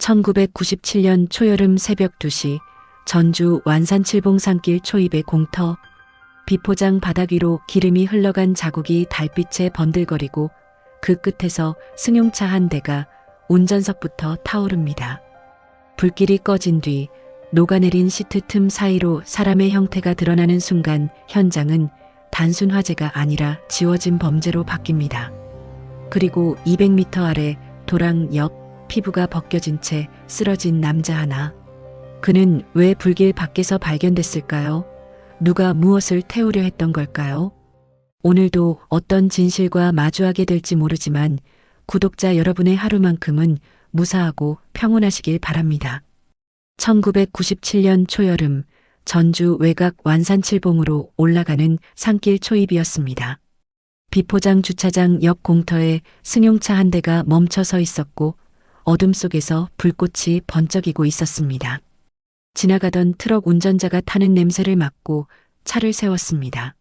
1997년 초여름 새벽 2시 전주 완산칠봉 산길 초입의 공터, 비포장 바닥 위로 기름이 흘러간 자국이 달빛에 번들거리고 그 끝에서 승용차 한 대가 운전석부터 타오릅니다. 불길이 꺼진 뒤 녹아내린 시트 틈 사이로 사람의 형태가 드러나는 순간 현장은 단순 화재가 아니라 지워진 범죄로 바뀝니다. 그리고 200m 아래 도랑 옆 피부가 벗겨진 채 쓰러진 남자 하나. 그는 왜 불길 밖에서 발견됐을까요? 누가 무엇을 태우려 했던 걸까요? 오늘도 어떤 진실과 마주하게 될지 모르지만 구독자 여러분의 하루만큼은 무사하고 평온하시길 바랍니다. 1997년 초여름 전주 외곽 완산칠봉으로 올라가는 산길 초입이었습니다. 비포장 주차장 옆 공터에 승용차 한 대가 멈춰 서 있었고 어둠 속에서 불꽃이 번쩍이고 있었습니다. 지나가던 트럭 운전자가 타는 냄새를 맡고 차를 세웠습니다.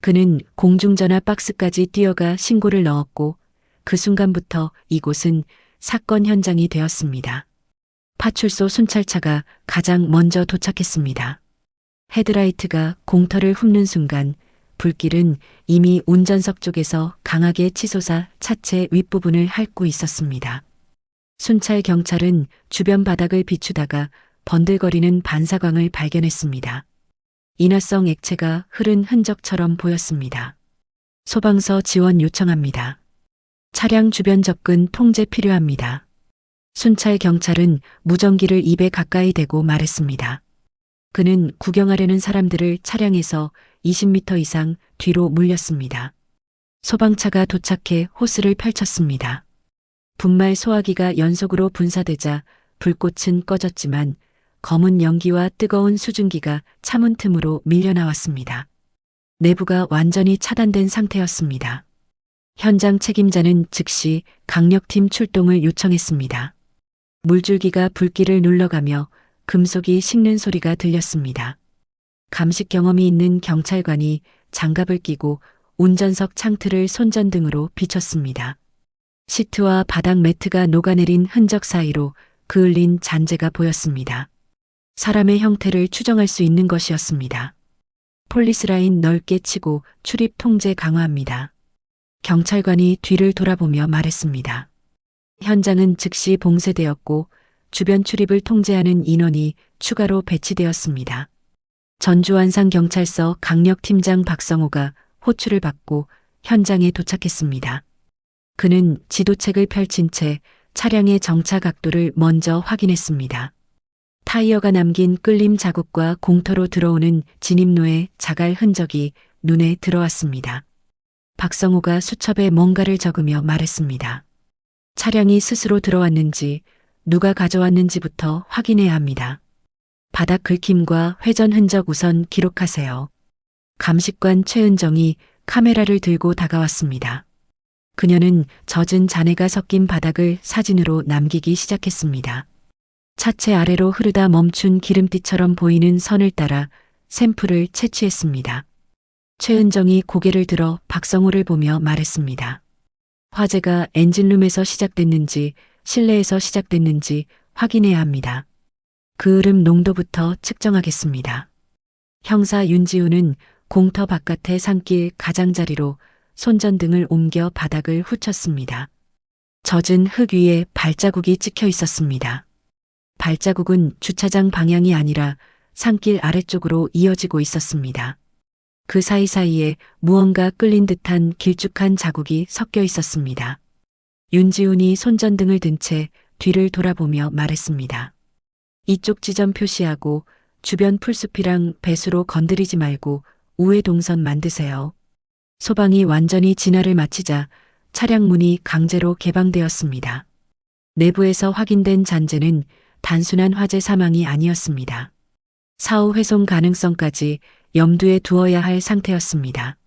그는 공중전화 박스까지 뛰어가 신고를 넣었고 그 순간부터 이곳은 사건 현장이 되었습니다. 파출소 순찰차가 가장 먼저 도착했습니다. 헤드라이트가 공터를 훑는 순간 불길은 이미 운전석 쪽에서 강하게 치솟아 차체 윗부분을 핥고 있었습니다. 순찰 경찰은 주변 바닥을 비추다가 번들거리는 반사광을 발견했습니다. 인화성 액체가 흐른 흔적처럼 보였습니다. 소방서 지원 요청합니다. 차량 주변 접근 통제 필요합니다. 순찰 경찰은 무전기를 입에 가까이 대고 말했습니다. 그는 구경하려는 사람들을 차량에서 20m 이상 뒤로 물렸습니다. 소방차가 도착해 호스를 펼쳤습니다. 분말 소화기가 연속으로 분사되자 불꽃은 꺼졌지만 검은 연기와 뜨거운 수증기가 차문 틈으로 밀려나왔습니다. 내부가 완전히 차단된 상태였습니다. 현장 책임자는 즉시 강력팀 출동을 요청했습니다. 물줄기가 불길을 눌러가며 금속이 식는 소리가 들렸습니다. 감식 경험이 있는 경찰관이 장갑을 끼고 운전석 창틀을 손전등으로 비췄습니다. 시트와 바닥 매트가 녹아내린 흔적 사이로 그을린 잔재가 보였습니다. 사람의 형태를 추정할 수 있는 것이었습니다. 폴리스라인 넓게 치고 출입 통제 강화합니다. 경찰관이 뒤를 돌아보며 말했습니다. 현장은 즉시 봉쇄되었고 주변 출입을 통제하는 인원이 추가로 배치되었습니다. 전주완산경찰서 강력팀장 박성호가 호출을 받고 현장에 도착했습니다. 그는 지도책을 펼친 채 차량의 정차 각도를 먼저 확인했습니다. 타이어가 남긴 끌림 자국과 공터로 들어오는 진입로의 자갈 흔적이 눈에 들어왔습니다. 박성호가 수첩에 뭔가를 적으며 말했습니다. 차량이 스스로 들어왔는지 누가 가져왔는지부터 확인해야 합니다. 바닥 긁힘과 회전 흔적 우선 기록하세요. 감식관 최은정이 카메라를 들고 다가왔습니다. 그녀는 젖은 잔해가 섞인 바닥을 사진으로 남기기 시작했습니다. 차체 아래로 흐르다 멈춘 기름띠처럼 보이는 선을 따라 샘플을 채취했습니다. 최은정이 고개를 들어 박성호를 보며 말했습니다. 화재가 엔진룸에서 시작됐는지 실내에서 시작됐는지 확인해야 합니다. 그 흐름 농도부터 측정하겠습니다. 형사 윤지우는 공터 바깥의 산길 가장자리로 손전등을 옮겨 바닥을 훑었습니다. 젖은 흙 위에 발자국이 찍혀 있었습니다. 발자국은 주차장 방향이 아니라 산길 아래쪽으로 이어지고 있었습니다. 그 사이사이에 무언가 끌린 듯한 길쭉한 자국이 섞여 있었습니다. 윤지훈이 손전등을 든 채 뒤를 돌아보며 말했습니다. 이쪽 지점 표시하고 주변 풀숲이랑 배수로 건드리지 말고 우회 동선 만드세요. 소방이 완전히 진화를 마치자 차량 문이 강제로 개방되었습니다. 내부에서 확인된 잔재는 단순한 화재 사망이 아니었습니다. 사후 훼손 가능성까지 염두에 두어야 할 상태였습니다.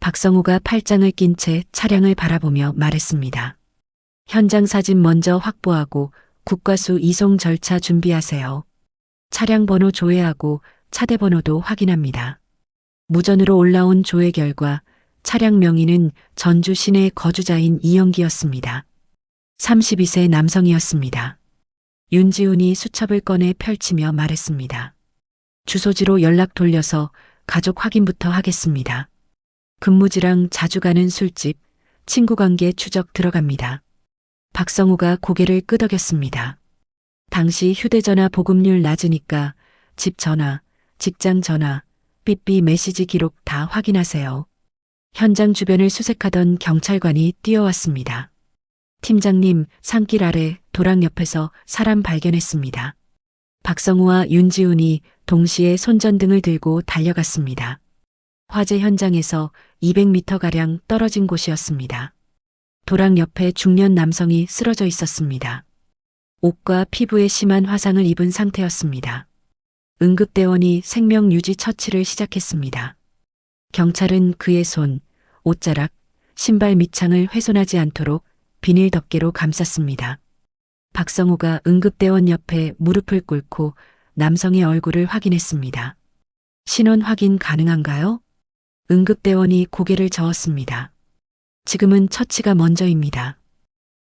박성호가 팔짱을 낀 채 차량을 바라보며 말했습니다. 현장 사진 먼저 확보하고 국과수 이송 절차 준비하세요. 차량 번호 조회하고 차대 번호도 확인합니다. 무전으로 올라온 조회 결과 차량 명의는 전주 시내 거주자인 이영기였습니다. 32세 남성이었습니다. 윤지훈이 수첩을 꺼내 펼치며 말했습니다. 주소지로 연락 돌려서 가족 확인부터 하겠습니다. 근무지랑 자주 가는 술집, 친구 관계 추적 들어갑니다. 박성우가 고개를 끄덕였습니다. 당시 휴대전화 보급률 낮으니까 집 전화, 직장 전화, 삐삐 메시지 기록 다 확인하세요. 현장 주변을 수색하던 경찰관이 뛰어왔습니다. 팀장님, 산길 아래 도랑 옆에서 사람 발견했습니다. 박성우와 윤지훈이 동시에 손전등을 들고 달려갔습니다. 화재 현장에서 200m가량 떨어진 곳이었습니다. 도랑 옆에 중년 남성이 쓰러져 있었습니다. 옷과 피부에 심한 화상을 입은 상태였습니다. 응급대원이 생명유지 처치를 시작했습니다. 경찰은 그의 손, 옷자락, 신발 밑창을 훼손하지 않도록 비닐 덮개로 감쌌습니다. 박성우가 응급대원 옆에 무릎을 꿇고 남성의 얼굴을 확인했습니다. 신원 확인 가능한가요? 응급대원이 고개를 저었습니다. 지금은 처치가 먼저입니다.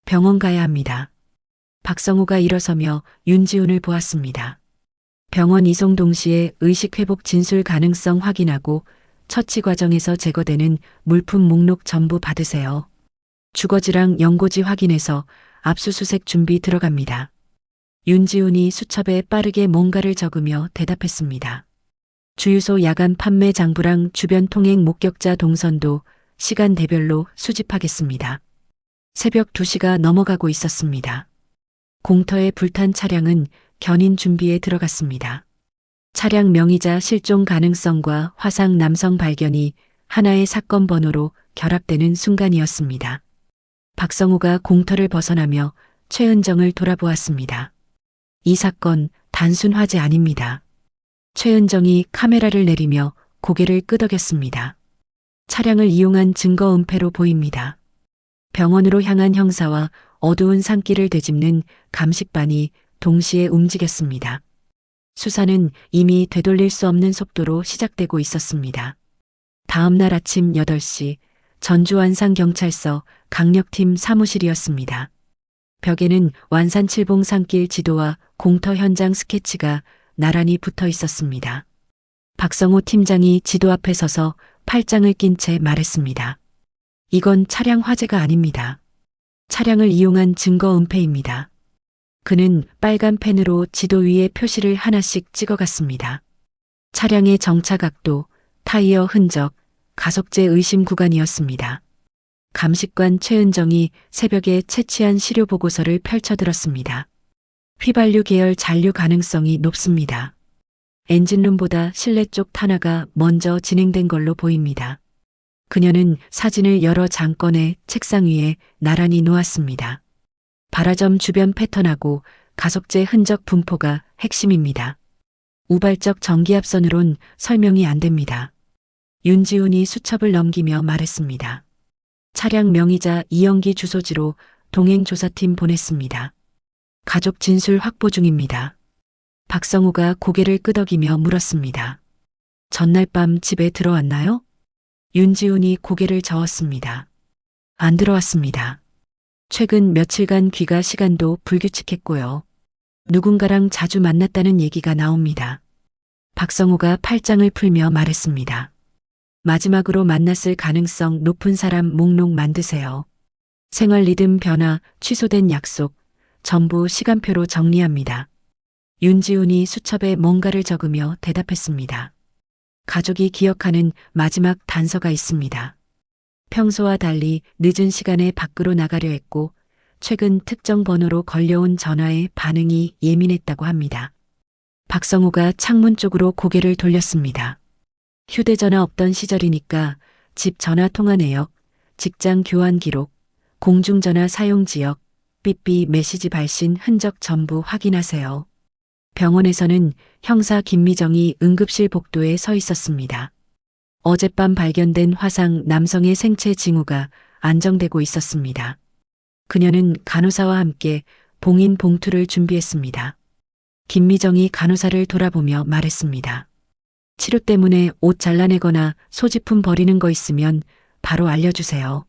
병원 가야 합니다. 박성우가 일어서며 윤지훈을 보았습니다. 병원 이송 동시에 의식 회복 진술 가능성 확인하고 처치 과정에서 제거되는 물품 목록 전부 받으세요. 주거지랑 연고지 확인해서 압수수색 준비 들어갑니다. 윤지훈이 수첩에 빠르게 뭔가를 적으며 대답했습니다. 주유소 야간 판매 장부랑 주변 통행 목격자 동선도 시간대별로 수집하겠습니다. 새벽 2시가 넘어가고 있었습니다. 공터에 불탄 차량은 견인 준비에 들어갔습니다. 차량 명의자 실종 가능성과 화상 남성 발견이 하나의 사건 번호로 결합되는 순간이었습니다. 박성우가 공터를 벗어나며 최은정을 돌아보았습니다. 이 사건 단순 화재 아닙니다. 최은정이 카메라를 내리며 고개를 끄덕였습니다. 차량을 이용한 증거 은폐로 보입니다. 병원으로 향한 형사와 어두운 산길을 되짚는 감식반이 동시에 움직였습니다. 수사는 이미 되돌릴 수 없는 속도로 시작되고 있었습니다. 다음 날 아침 8시 전주 완산경찰서 강력팀 사무실이었습니다. 벽에는 완산 칠봉 산길 지도와 공터 현장 스케치가 나란히 붙어 있었습니다. 박성호 팀장이 지도 앞에 서서 팔짱을 낀 채 말했습니다. 이건 차량 화재가 아닙니다. 차량을 이용한 증거 은폐입니다. 그는 빨간 펜으로 지도 위에 표시를 하나씩 찍어갔습니다. 차량의 정차각도, 타이어 흔적, 가속제 의심 구간이었습니다. 감식관 최은정이 새벽에 채취한 시료 보고서를 펼쳐들었습니다. 휘발유 계열 잔류 가능성이 높습니다. 엔진룸보다 실내 쪽 탄화가 먼저 진행된 걸로 보입니다. 그녀는 사진을 여러 장 꺼내 책상 위에 나란히 놓았습니다. 발화점 주변 패턴하고 가속제 흔적 분포가 핵심입니다. 우발적 전기압선으론 설명이 안 됩니다. 윤지훈이 수첩을 넘기며 말했습니다. 차량 명의자 이영기 주소지로 동행조사팀 보냈습니다. 가족 진술 확보 중입니다. 박성우가 고개를 끄덕이며 물었습니다. 전날 밤 집에 들어왔나요? 윤지훈이 고개를 저었습니다. 안 들어왔습니다. 최근 며칠간 귀가 시간도 불규칙했고요. 누군가랑 자주 만났다는 얘기가 나옵니다. 박성우가 팔짱을 풀며 말했습니다. 마지막으로 만났을 가능성 높은 사람 목록 만드세요. 생활 리듬 변화, 취소된 약속, 전부 시간표로 정리합니다. 윤지훈이 수첩에 뭔가를 적으며 대답했습니다. 가족이 기억하는 마지막 단서가 있습니다. 평소와 달리 늦은 시간에 밖으로 나가려 했고 최근 특정 번호로 걸려온 전화에 반응이 예민했다고 합니다. 박성우가 창문 쪽으로 고개를 돌렸습니다. 휴대전화 없던 시절이니까 집 전화 통화 내역, 직장 교환 기록, 공중전화 사용 지역, 삐삐 메시지 발신 흔적 전부 확인하세요. 병원에서는 형사 김미정이 응급실 복도에 서 있었습니다. 어젯밤 발견된 화상 남성의 생체 징후가 안정되고 있었습니다. 그녀는 간호사와 함께 봉인 봉투를 준비했습니다. 김미정이 간호사를 돌아보며 말했습니다. 치료 때문에 옷 잘라내거나 소지품 버리는 거 있으면 바로 알려주세요.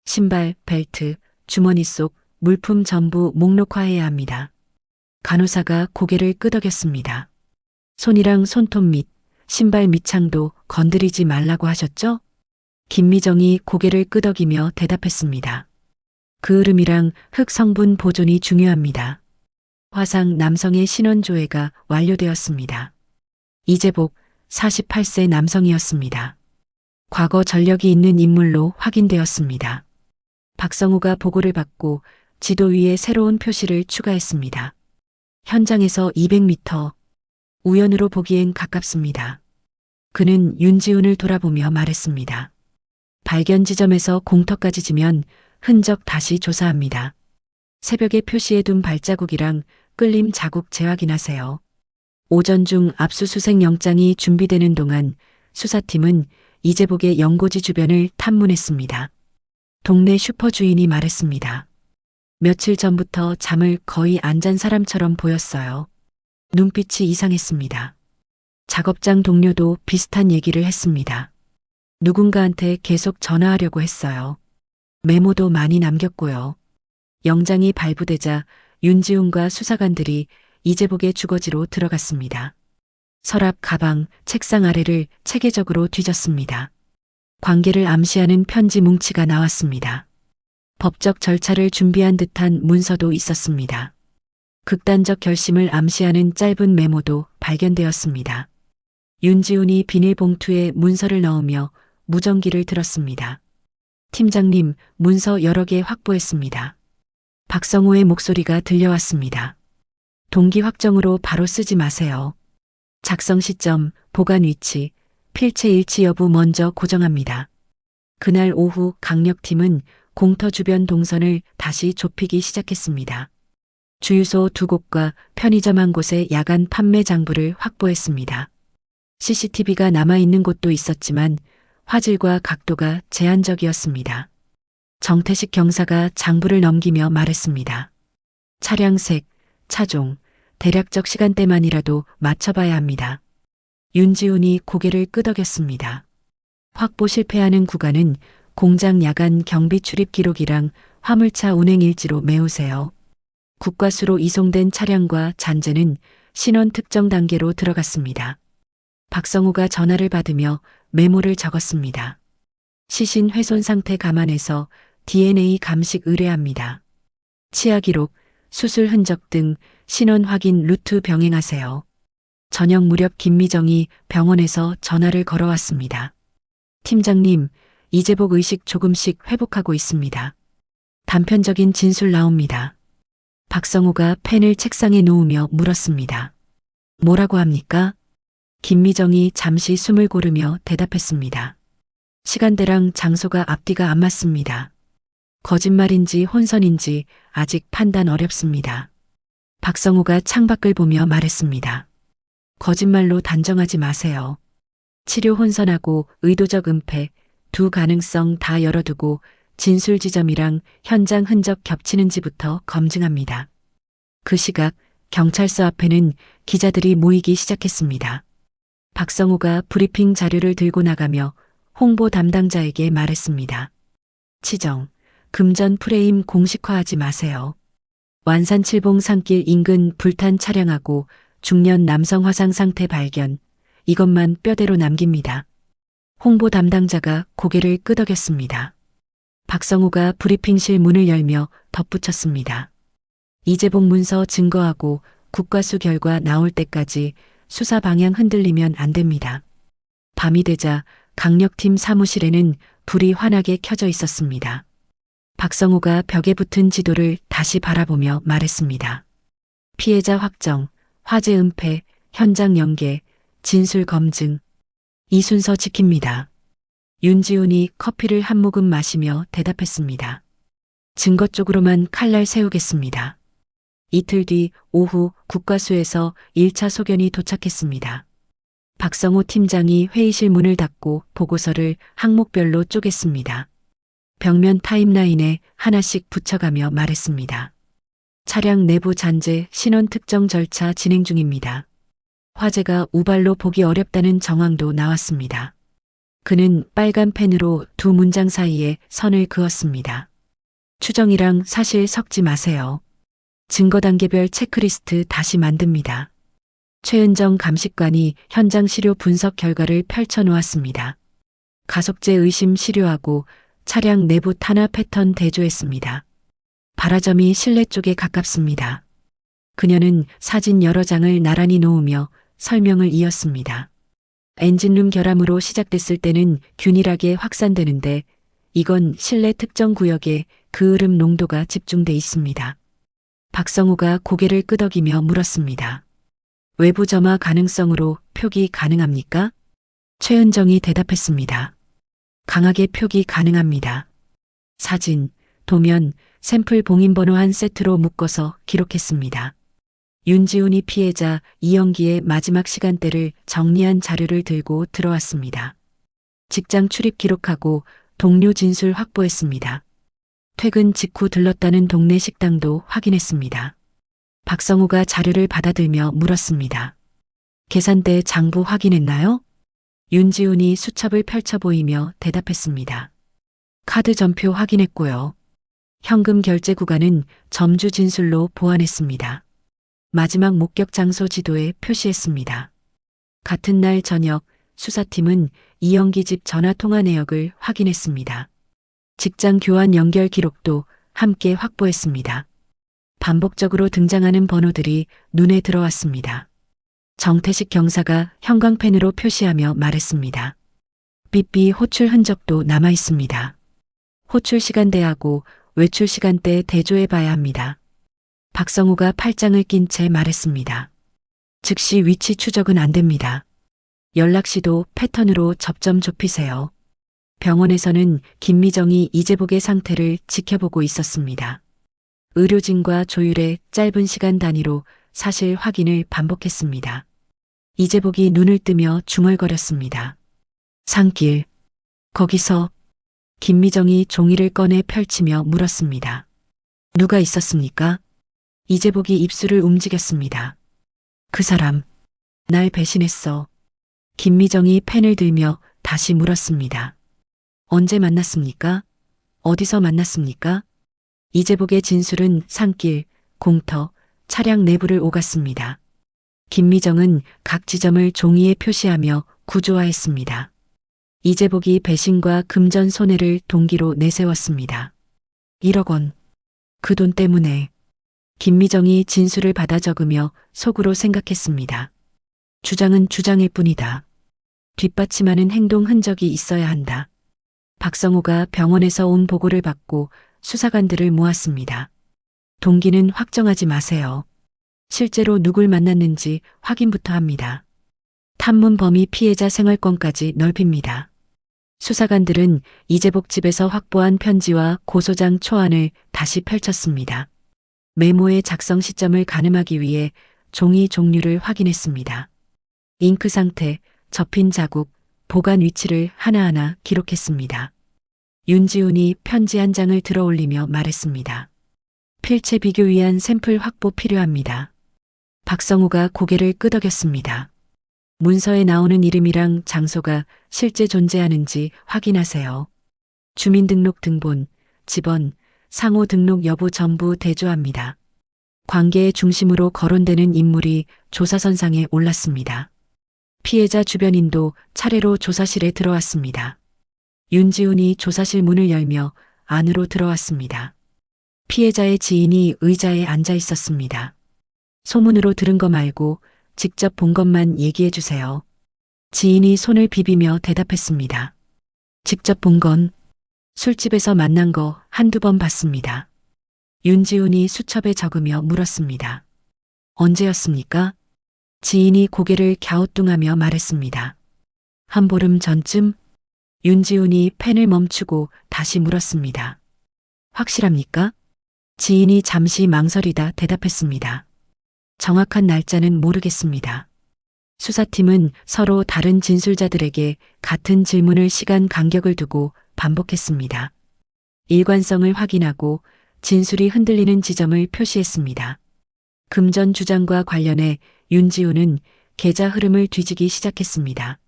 신발, 벨트, 주머니 속 물품 전부 목록화해야 합니다. 간호사가 고개를 끄덕였습니다. 손이랑 손톱 및 신발 밑창도 건드리지 말라고 하셨죠? 김미정이 고개를 끄덕이며 대답했습니다. 그을음이랑 흙 성분 보존이 중요합니다. 화상 남성의 신원조회가 완료되었습니다. 이재복 48세 남성이었습니다. 과거 전력이 있는 인물로 확인되었습니다. 박성우가 보고를 받고 지도 위에 새로운 표시를 추가했습니다. 현장에서 200m, 우연으로 보기엔 가깝습니다. 그는 윤지훈을 돌아보며 말했습니다. 발견 지점에서 공터까지 지면 흔적 다시 조사합니다. 새벽에 표시해둔 발자국이랑 끌림 자국 재확인하세요. 오전 중 압수수색 영장이 준비되는 동안 수사팀은 이재복의 연고지 주변을 탐문했습니다. 동네 슈퍼 주인이 말했습니다. 며칠 전부터 잠을 거의 안 잔 사람처럼 보였어요. 눈빛이 이상했습니다. 작업장 동료도 비슷한 얘기를 했습니다. 누군가한테 계속 전화하려고 했어요. 메모도 많이 남겼고요. 영장이 발부되자 윤지훈과 수사관들이 이재복의 주거지로 들어갔습니다. 서랍, 가방, 책상 아래를 체계적으로 뒤졌습니다. 관계를 암시하는 편지 뭉치가 나왔습니다. 법적 절차를 준비한 듯한 문서도 있었습니다. 극단적 결심을 암시하는 짧은 메모도 발견되었습니다. 윤지훈이 비닐봉투에 문서를 넣으며 무전기를 들었습니다. 팀장님, 문서 여러 개 확보했습니다. 박성우의 목소리가 들려왔습니다. 동기 확정으로 바로 쓰지 마세요. 작성 시점, 보관 위치, 필체 일치 여부 먼저 고정합니다. 그날 오후 강력팀은 공터 주변 동선을 다시 좁히기 시작했습니다. 주유소 2곳과 편의점 1곳의 야간 판매 장부를 확보했습니다. CCTV가 남아있는 곳도 있었지만 화질과 각도가 제한적이었습니다. 정태식 경사가 장부를 넘기며 말했습니다. 차량색, 차종, 대략적 시간대만이라도 맞춰봐야 합니다. 윤지훈이 고개를 끄덕였습니다. 확보 실패하는 구간은 공장 야간 경비 출입 기록이랑 화물차 운행 일지로 메우세요. 국과수로 이송된 차량과 잔재는 신원 특정 단계로 들어갔습니다. 박성우가 전화를 받으며 메모를 적었습니다. 시신 훼손 상태 감안해서 DNA 감식 의뢰합니다. 치아 기록, 수술 흔적 등 신원 확인 루트 병행하세요. 저녁 무렵 김미정이 병원에서 전화를 걸어왔습니다. 팀장님, 이재복 의식 조금씩 회복하고 있습니다. 단편적인 진술 나옵니다. 박성우가 펜을 책상에 놓으며 물었습니다. 뭐라고 합니까? 김미정이 잠시 숨을 고르며 대답했습니다. 시간대랑 장소가 앞뒤가 안 맞습니다. 거짓말인지 혼선인지 아직 판단 어렵습니다. 박성우가 창밖을 보며 말했습니다. 거짓말로 단정하지 마세요. 치료 혼선하고 의도적 은폐 두 가능성 다 열어두고 진술 지점이랑 현장 흔적 겹치는지부터 검증합니다. 그 시각 경찰서 앞에는 기자들이 모이기 시작했습니다. 박성우가 브리핑 자료를 들고 나가며 홍보 담당자에게 말했습니다. 치정, 금전 프레임 공식화하지 마세요. 완산칠봉 산길 인근 불탄 차량하고 중년 남성 화상 상태 발견, 이것만 뼈대로 남깁니다. 홍보 담당자가 고개를 끄덕였습니다. 박성우가 브리핑실 문을 열며 덧붙였습니다. 이재복 문서 증거하고 국과수 결과 나올 때까지 수사 방향 흔들리면 안 됩니다. 밤이 되자 강력팀 사무실에는 불이 환하게 켜져 있었습니다. 박성우가 벽에 붙은 지도를 다시 바라보며 말했습니다. 피해자 확정, 화재 은폐, 현장 연계, 진술 검증. 이 순서 지킵니다. 윤지훈이 커피를 한 모금 마시며 대답했습니다. 증거 쪽으로만 칼날 세우겠습니다. 이틀 뒤 오후 국과수에서 1차 소견이 도착했습니다. 박성우 팀장이 회의실 문을 닫고 보고서를 항목별로 쪼갰습니다. 벽면 타임라인에 하나씩 붙여가며 말했습니다. 차량 내부 잔재 신원 특정 절차 진행 중입니다. 화재가 우발로 보기 어렵다는 정황도 나왔습니다. 그는 빨간 펜으로 두 문장 사이에 선을 그었습니다. 추정이랑 사실 섞지 마세요. 증거 단계별 체크리스트 다시 만듭니다. 최은정 감식관이 현장 시료 분석 결과를 펼쳐놓았습니다. 가속제 의심 시료하고 차량 내부 탄화 패턴 대조했습니다. 발화점이 실내 쪽에 가깝습니다. 그녀는 사진 여러 장을 나란히 놓으며 설명을 이었습니다. 엔진룸 결함으로 시작됐을 때는 균일하게 확산되는데 이건 실내 특정 구역에 그 흐름 농도가 집중돼 있습니다. 박성우가 고개를 끄덕이며 물었습니다. 외부 점화 가능성으로 표기 가능합니까? 최은정이 대답했습니다. 강하게 표기 가능합니다. 사진, 도면, 샘플 봉인번호 한 세트로 묶어서 기록했습니다. 윤지훈이 피해자 이영기의 마지막 시간대를 정리한 자료를 들고 들어왔습니다. 직장 출입 기록하고 동료 진술 확보했습니다. 퇴근 직후 들렀다는 동네 식당도 확인했습니다. 박성우가 자료를 받아들며 물었습니다. 계산대 장부 확인했나요? 윤지훈이 수첩을 펼쳐 보이며 대답했습니다. 카드 전표 확인했고요. 현금 결제 구간은 점주 진술로 보완했습니다. 마지막 목격 장소 지도에 표시했습니다. 같은 날 저녁 수사팀은 이영기 집 전화 통화 내역을 확인했습니다. 직장 교환 연결 기록도 함께 확보했습니다. 반복적으로 등장하는 번호들이 눈에 들어왔습니다. 정태식 경사가 형광펜으로 표시하며 말했습니다. 삐삐 호출 흔적도 남아 있습니다. 호출 시간대하고 외출 시간대 대조해 봐야 합니다. 박성우가 팔짱을 낀 채 말했습니다. 즉시 위치 추적은 안 됩니다. 연락시도 패턴으로 접점 좁히세요. 병원에서는 김미정이 이재복의 상태를 지켜보고 있었습니다. 의료진과 조율의 짧은 시간 단위로 사실 확인을 반복했습니다. 이재복이 눈을 뜨며 중얼거렸습니다. 산길. 거기서 김미정이 종이를 꺼내 펼치며 물었습니다. 누가 있었습니까? 이재복이 입술을 움직였습니다. 그 사람. 날 배신했어. 김미정이 펜을 들며 다시 물었습니다. 언제 만났습니까? 어디서 만났습니까? 이재복의 진술은 산길, 공터, 차량 내부를 오갔습니다. 김미정은 각 지점을 종이에 표시하며 구조화했습니다. 이재복이 배신과 금전 손해를 동기로 내세웠습니다. 1억 원. 그 돈 때문에. 김미정이 진술을 받아 적으며 속으로 생각했습니다. 주장은 주장일 뿐이다. 뒷받침하는 행동 흔적이 있어야 한다. 박성우가 병원에서 온 보고를 받고 수사관들을 모았습니다. 동기는 확정하지 마세요. 실제로 누굴 만났는지 확인부터 합니다. 탐문 범위 피해자 생활권까지 넓힙니다. 수사관들은 이재복 집에서 확보한 편지와 고소장 초안을 다시 펼쳤습니다. 메모의 작성 시점을 가늠하기 위해 종이 종류를 확인했습니다. 잉크 상태, 접힌 자국, 보관 위치를 하나하나 기록했습니다. 윤지훈이 편지 한 장을 들어 올리며 말했습니다. 필체 비교 위한 샘플 확보 필요합니다. 박성우가 고개를 끄덕였습니다. 문서에 나오는 이름이랑 장소가 실제 존재하는지 확인하세요. 주민등록 등본, 집원, 상호 등록 여부 전부 대조합니다. 관계의 중심으로 거론되는 인물이 조사선상에 올랐습니다. 피해자 주변인도 차례로 조사실에 들어왔습니다. 윤지훈이 조사실 문을 열며 안으로 들어왔습니다. 피해자의 지인이 의자에 앉아 있었습니다. 소문으로 들은 거 말고 직접 본 것만 얘기해 주세요. 지인이 손을 비비며 대답했습니다. 직접 본 건 술집에서 만난 거 한두 번 봤습니다. 윤지훈이 수첩에 적으며 물었습니다. 언제였습니까? 지인이 고개를 갸우뚱하며 말했습니다. 한 보름 전쯤? 윤지훈이 펜을 멈추고 다시 물었습니다. 확실합니까? 지인이 잠시 망설이다 대답했습니다. 정확한 날짜는 모르겠습니다. 수사팀은 서로 다른 진술자들에게 같은 질문을 시간 간격을 두고 반복했습니다. 일관성을 확인하고 진술이 흔들리는 지점을 표시했습니다. 금전 주장과 관련해 윤지훈은 계좌 흐름을 뒤지기 시작했습니다.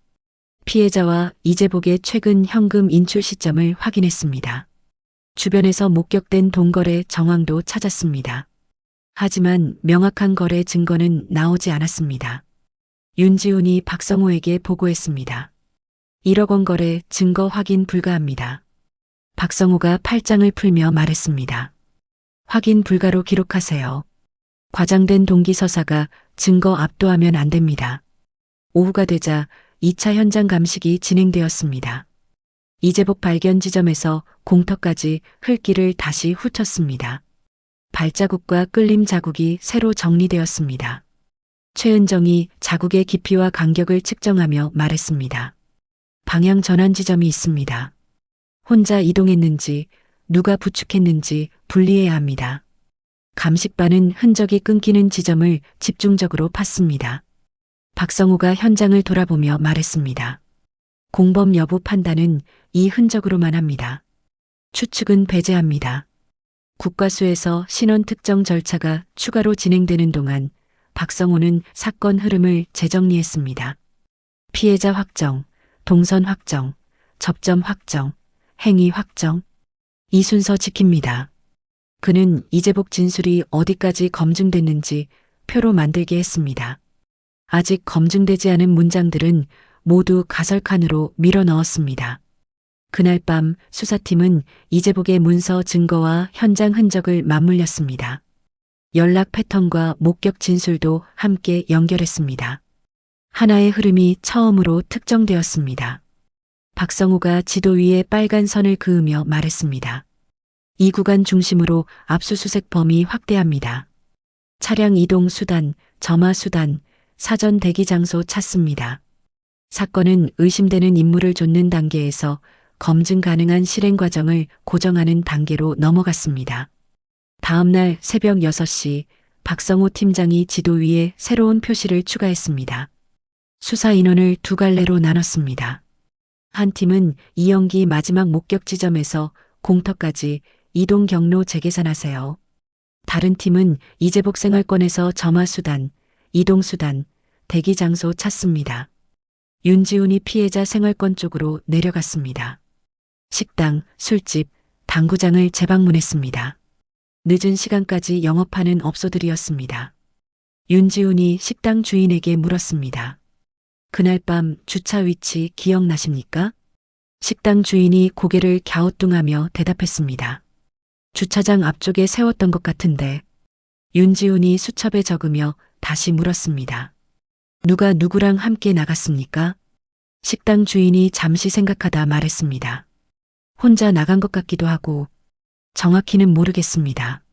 피해자와 이재복의 최근 현금 인출 시점을 확인했습니다. 주변에서 목격된 동거래 정황도 찾았습니다. 하지만 명확한 거래 증거는 나오지 않았습니다. 윤지훈이 박성호에게 보고했습니다. 1억 원 거래 증거 확인 불가합니다. 박성호가 팔짱을 풀며 말했습니다. 확인 불가로 기록하세요. 과장된 동기서사가 증거 압도하면 안 됩니다. 오후가 되자 2차 현장 감식이 진행되었습니다. 이재복 발견 지점에서 공터까지 흙길을 다시 훑었습니다. 발자국과 끌림 자국이 새로 정리되었습니다. 최은정이 자국의 깊이와 간격을 측정하며 말했습니다. 방향 전환 지점이 있습니다. 혼자 이동했는지 누가 부축했는지 분리해야 합니다. 감식반은 흔적이 끊기는 지점을 집중적으로 팠습니다. 박성호가 현장을 돌아보며 말했습니다. 공범 여부 판단은 이 흔적으로만 합니다. 추측은 배제합니다. 국과수에서 신원 특정 절차가 추가로 진행되는 동안 박성호는 사건 흐름을 재정리했습니다. 피해자 확정, 동선 확정, 접점 확정, 행위 확정. 이 순서 지킵니다. 그는 이재복 진술이 어디까지 검증됐는지 표로 만들게 했습니다. 아직 검증되지 않은 문장들은 모두 가설칸으로 밀어 넣었습니다. 그날 밤 수사팀은 이재복의 문서 증거와 현장 흔적을 맞물렸습니다. 연락 패턴과 목격 진술도 함께 연결했습니다. 하나의 흐름이 처음으로 특정되었습니다. 박성호가 지도 위에 빨간 선을 그으며 말했습니다. 이 구간 중심으로 압수수색 범위 확대합니다. 차량 이동 수단, 점화 수단, 사전 대기 장소 찾습니다. 사건은 의심되는 인물을 좇는 단계에서 검증 가능한 실행 과정을 고정하는 단계로 넘어갔습니다. 다음 날 새벽 6시 박성호 팀장이 지도 위에 새로운 표시를 추가했습니다. 수사 인원을 두 갈래로 나눴습니다. 한 팀은 이영기 마지막 목격 지점에서 공터까지 이동 경로 재계산하세요. 다른 팀은 이재복 생활권에서 점화 수단, 이동 수단, 대기 장소 찾습니다. 윤지훈이 피해자 생활권 쪽으로 내려갔습니다. 식당, 술집, 당구장을 재방문했습니다. 늦은 시간까지 영업하는 업소들이었습니다. 윤지훈이 식당 주인에게 물었습니다. 그날 밤 주차 위치 기억나십니까? 식당 주인이 고개를 갸우뚱하며 대답했습니다. 주차장 앞쪽에 세웠던 것 같은데. 윤지훈이 수첩에 적으며 다시 물었습니다. 누가 누구랑 함께 나갔습니까? 식당 주인이 잠시 생각하다 말했습니다. 혼자 나간 것 같기도 하고 정확히는 모르겠습니다.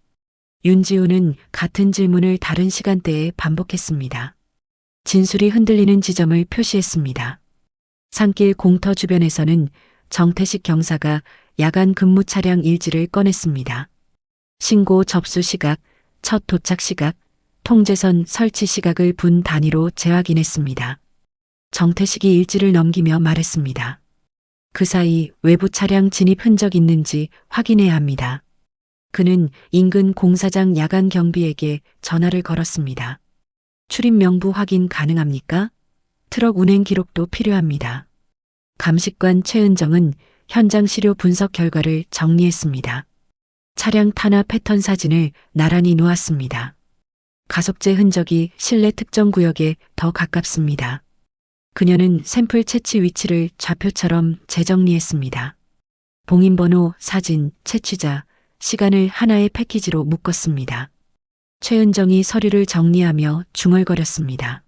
윤지훈은 같은 질문을 다른 시간대에 반복했습니다. 진술이 흔들리는 지점을 표시했습니다. 산길 공터 주변에서는 정태식 경사가 야간 근무 차량 일지를 꺼냈습니다. 신고 접수 시각, 첫 도착 시각, 통제선 설치 시각을 분 단위로 재확인했습니다. 정태식이 일지를 넘기며 말했습니다. 그 사이 외부 차량 진입 흔적 있는지 확인해야 합니다. 그는 인근 공사장 야간 경비에게 전화를 걸었습니다. 출입 명부 확인 가능합니까? 트럭 운행 기록도 필요합니다. 감식관 최은정은 현장 시료 분석 결과를 정리했습니다. 차량 탄압 패턴 사진을 나란히 놓았습니다. 가속제 흔적이 실내 특정 구역에 더 가깝습니다. 그녀는 샘플 채취 위치를 좌표처럼 재정리했습니다. 봉인번호, 사진, 채취자, 시간을 하나의 패키지로 묶었습니다. 최은정이 서류를 정리하며 중얼거렸습니다.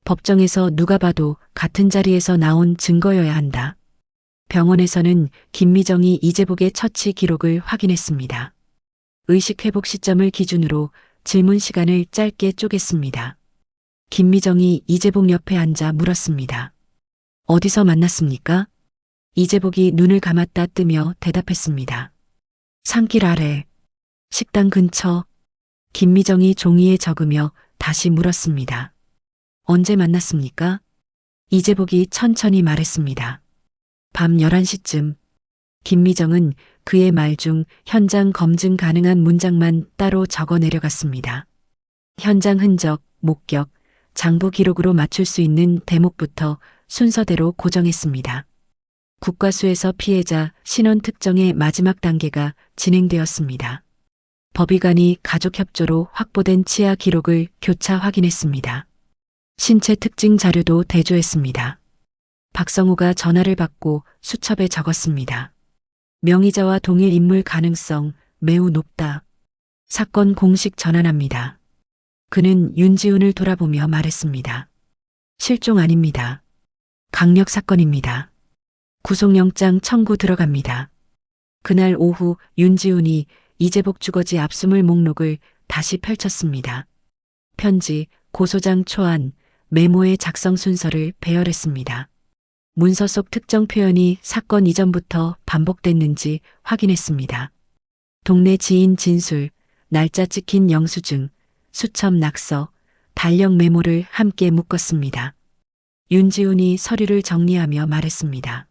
법정에서 누가 봐도 같은 자리에서 나온 증거여야 한다. 병원에서는 김미정이 이재복의 처치 기록을 확인했습니다. 의식 회복 시점을 기준으로 질문 시간을 짧게 쪼갰습니다. 김미정이 이재복 옆에 앉아 물었습니다. 어디서 만났습니까? 이재복이 눈을 감았다 뜨며 대답했습니다. 산길 아래, 식당 근처. 김미정이 종이에 적으며 다시 물었습니다. 언제 만났습니까? 이재복이 천천히 말했습니다. 밤 11시쯤. 김미정은 그의 말 중 현장 검증 가능한 문장만 따로 적어 내려갔습니다. 현장 흔적, 목격, 장부 기록으로 맞출 수 있는 대목부터 순서대로 고정했습니다. 국과수에서 피해자 신원 특정의 마지막 단계가 진행되었습니다. 법의관이 가족 협조로 확보된 치아 기록을 교차 확인했습니다. 신체 특징 자료도 대조했습니다. 박성우가 전화를 받고 수첩에 적었습니다. 명의자와 동일 인물 가능성 매우 높다. 사건 공식 전환합니다. 그는 윤지훈을 돌아보며 말했습니다. 실종 아닙니다. 강력 사건입니다. 구속영장 청구 들어갑니다. 그날 오후 윤지훈이 이재복 주거지 압수물 목록을 다시 펼쳤습니다. 편지, 고소장 초안, 메모의 작성 순서를 배열했습니다. 문서 속 특정 표현이 사건 이전부터 반복됐는지 확인했습니다. 동네 지인 진술, 날짜 찍힌 영수증, 수첩 낙서, 달력 메모를 함께 묶었습니다. 윤지훈이 서류를 정리하며 말했습니다.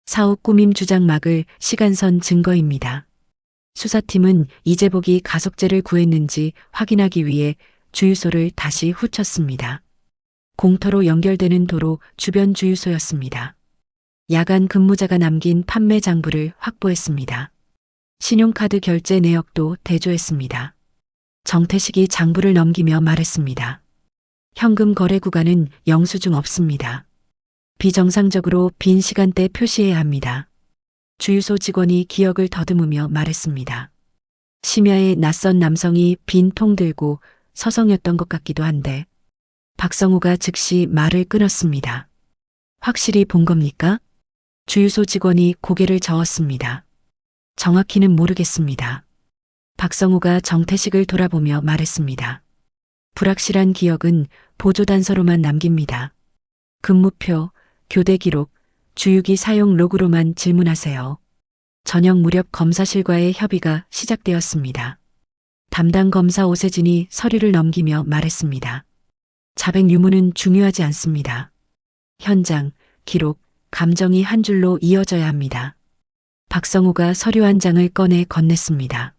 사후 꾸밈 주장 막을 시간선 증거입니다. 수사팀은 이재복이 가속제를 구했는지 확인하기 위해 주유소를 다시 훑었습니다. 공터로 연결되는 도로 주변 주유소였습니다. 야간 근무자가 남긴 판매 장부를 확보했습니다. 신용카드 결제 내역도 대조했습니다. 정태식이 장부를 넘기며 말했습니다. 현금 거래 구간은 영수증 없습니다. 비정상적으로 빈 시간대 표시해야 합니다. 주유소 직원이 기억을 더듬으며 말했습니다. 심야에 낯선 남성이 빈 통 들고 서성였던 것 같기도 한데 박성우가 즉시 말을 끊었습니다. 확실히 본 겁니까? 주유소 직원이 고개를 저었습니다. 정확히는 모르겠습니다. 박성우가 정태식을 돌아보며 말했습니다. 불확실한 기억은 보조단서로만 남깁니다. 근무표, 교대 기록, 주유기 사용 로그로만 질문하세요. 저녁 무렵 검사실과의 협의가 시작되었습니다. 담당 검사 오세진이 서류를 넘기며 말했습니다. 자백 유무는 중요하지 않습니다. 현장, 기록, 감정이 한 줄로 이어져야 합니다. 박성우가 서류 한 장을 꺼내 건넸습니다.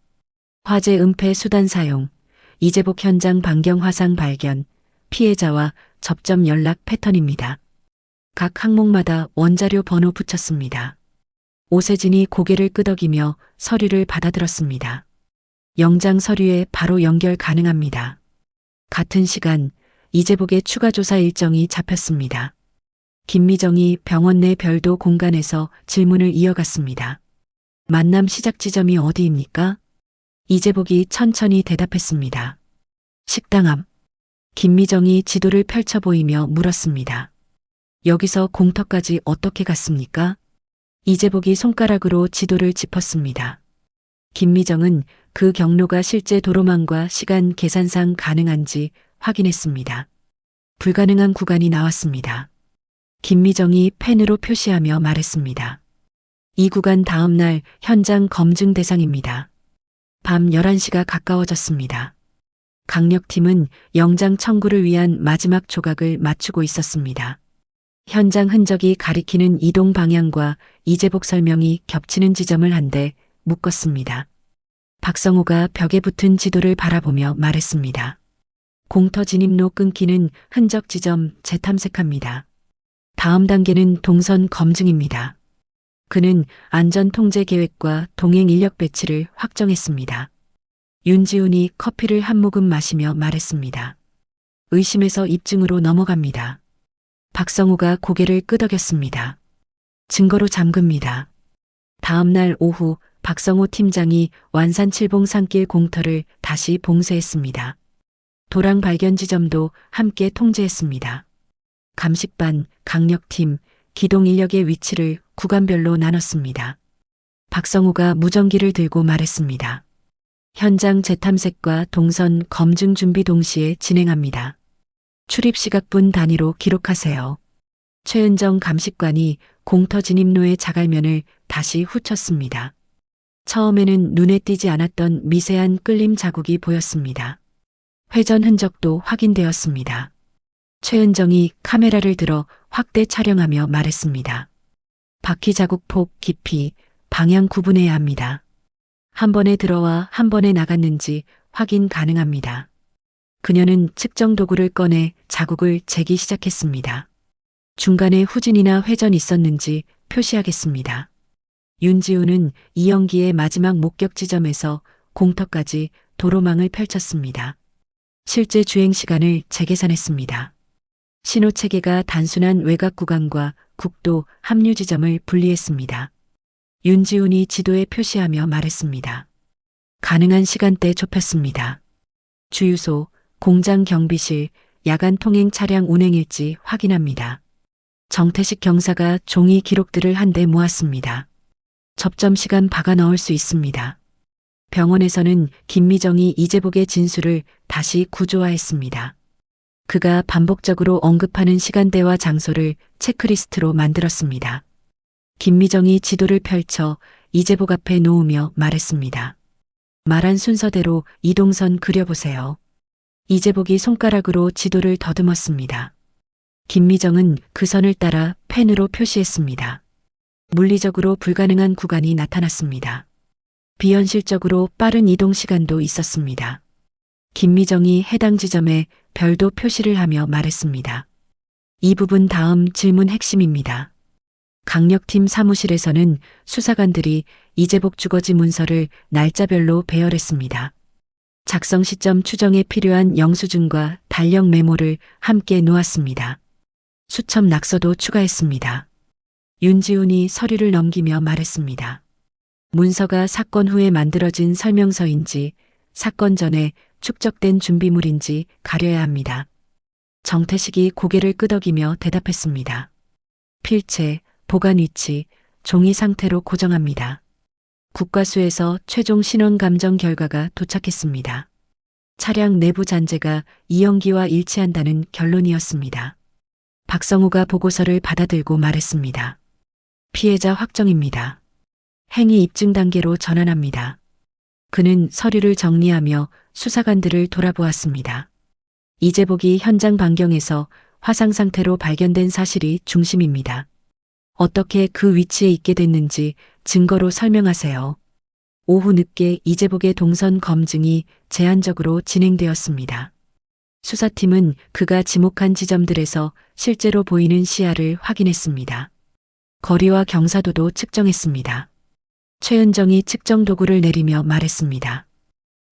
화재 은폐 수단 사용, 이재복 현장 반경 화상 발견, 피해자와 접점 연락 패턴입니다. 각 항목마다 원자료 번호 붙였습니다. 오세진이 고개를 끄덕이며 서류를 받아들었습니다. 영장 서류에 바로 연결 가능합니다. 같은 시간 이재복의 추가 조사 일정이 잡혔습니다. 김미정이 병원 내 별도 공간에서 질문을 이어갔습니다. 만남 시작 지점이 어디입니까? 이재복이 천천히 대답했습니다. 식당 앞. 김미정이 지도를 펼쳐 보이며 물었습니다. 여기서 공터까지 어떻게 갔습니까? 이재복이 손가락으로 지도를 짚었습니다. 김미정은 그 경로가 실제 도로망과 시간 계산상 가능한지 확인했습니다. 불가능한 구간이 나왔습니다. 김미정이 펜으로 표시하며 말했습니다. 이 구간 다음 날 현장 검증 대상입니다. 밤 11시가 가까워졌습니다. 강력팀은 영장 청구를 위한 마지막 조각을 맞추고 있었습니다. 현장 흔적이 가리키는 이동 방향과 이재복 설명이 겹치는 지점을 한데 묶었습니다. 박성우가 벽에 붙은 지도를 바라보며 말했습니다. 공터 진입로 끊기는 흔적 지점 재탐색합니다. 다음 단계는 동선 검증입니다. 그는 안전 통제 계획과 동행 인력 배치를 확정했습니다. 윤지훈이 커피를 한 모금 마시며 말했습니다. 의심에서 입증으로 넘어갑니다. 박성우가 고개를 끄덕였습니다. 증거로 잠깁니다. 다음 날 오후 박성우 팀장이 완산 칠봉 산길 공터를 다시 봉쇄했습니다. 도랑 발견 지점도 함께 통제했습니다. 감식반, 강력팀, 기동 인력의 위치를 구간별로 나눴습니다. 박성우가 무전기를 들고 말했습니다. 현장 재탐색과 동선 검증 준비 동시에 진행합니다. 출입 시각분 단위로 기록하세요. 최은정 감식관이 공터 진입로의 자갈면을 다시 훑었습니다. 처음에는 눈에 띄지 않았던 미세한 끌림 자국이 보였습니다. 회전 흔적도 확인되었습니다. 최은정이 카메라를 들어 확대 촬영하며 말했습니다. 바퀴 자국 폭, 깊이, 방향 구분해야 합니다. 한 번에 들어와 한 번에 나갔는지 확인 가능합니다. 그녀는 측정 도구를 꺼내 자국을 재기 시작했습니다. 중간에 후진이나 회전이 있었는지 표시하겠습니다. 윤지훈은 이영기의 마지막 목격 지점에서 공터까지 도로망을 펼쳤습니다. 실제 주행 시간을 재계산했습니다. 신호체계가 단순한 외곽 구간과 국도 합류 지점을 분리했습니다. 윤지훈이 지도에 표시하며 말했습니다. 가능한 시간대 좁혔습니다. 주유소, 공장 경비실, 야간 통행 차량 운행일지 확인합니다. 정태식 경사가 종이 기록들을 한데 모았습니다. 접점 시간 박아 넣을 수 있습니다. 병원에서는 김미정이 이재복의 진술을 다시 구조화했습니다. 그가 반복적으로 언급하는 시간대와 장소를 체크리스트로 만들었습니다. 김미정이 지도를 펼쳐 이재복 앞에 놓으며 말했습니다. 말한 순서대로 이동선 그려보세요. 이재복이 손가락으로 지도를 더듬었습니다. 김미정은 그 선을 따라 펜으로 표시했습니다. 물리적으로 불가능한 구간이 나타났습니다. 비현실적으로 빠른 이동 시간도 있었습니다. 김미정이 해당 지점에 별도 표시를 하며 말했습니다. 이 부분 다음 질문 핵심입니다. 강력팀 사무실에서는 수사관들이 이재복 주거지 문서를 날짜별로 배열했습니다. 작성 시점 추정에 필요한 영수증과 달력 메모를 함께 놓았습니다. 수첩 낙서도 추가했습니다. 윤지훈이 서류를 넘기며 말했습니다. 문서가 사건 후에 만들어진 설명서인지 사건 전에 축적된 준비물인지 가려야 합니다. 정태식이 고개를 끄덕이며 대답했습니다. 필체, 보관 위치, 종이 상태로 고정합니다. 국과수에서 최종 신원 감정 결과가 도착했습니다. 차량 내부 잔재가 이연기와 일치한다는 결론이었습니다. 박성우가 보고서를 받아들고 말했습니다. 피해자 확정입니다. 행위 입증 단계로 전환합니다. 그는 서류를 정리하며 수사관들을 돌아보았습니다. 이재복이 현장 반경에서 화상 상태로 발견된 사실이 중심입니다. 어떻게 그 위치에 있게 됐는지 증거로 설명하세요. 오후 늦게 이재복의 동선 검증이 제한적으로 진행되었습니다. 수사팀은 그가 지목한 지점들에서 실제로 보이는 시야를 확인했습니다. 거리와 경사도도 측정했습니다. 최은정이 측정 도구를 내리며 말했습니다.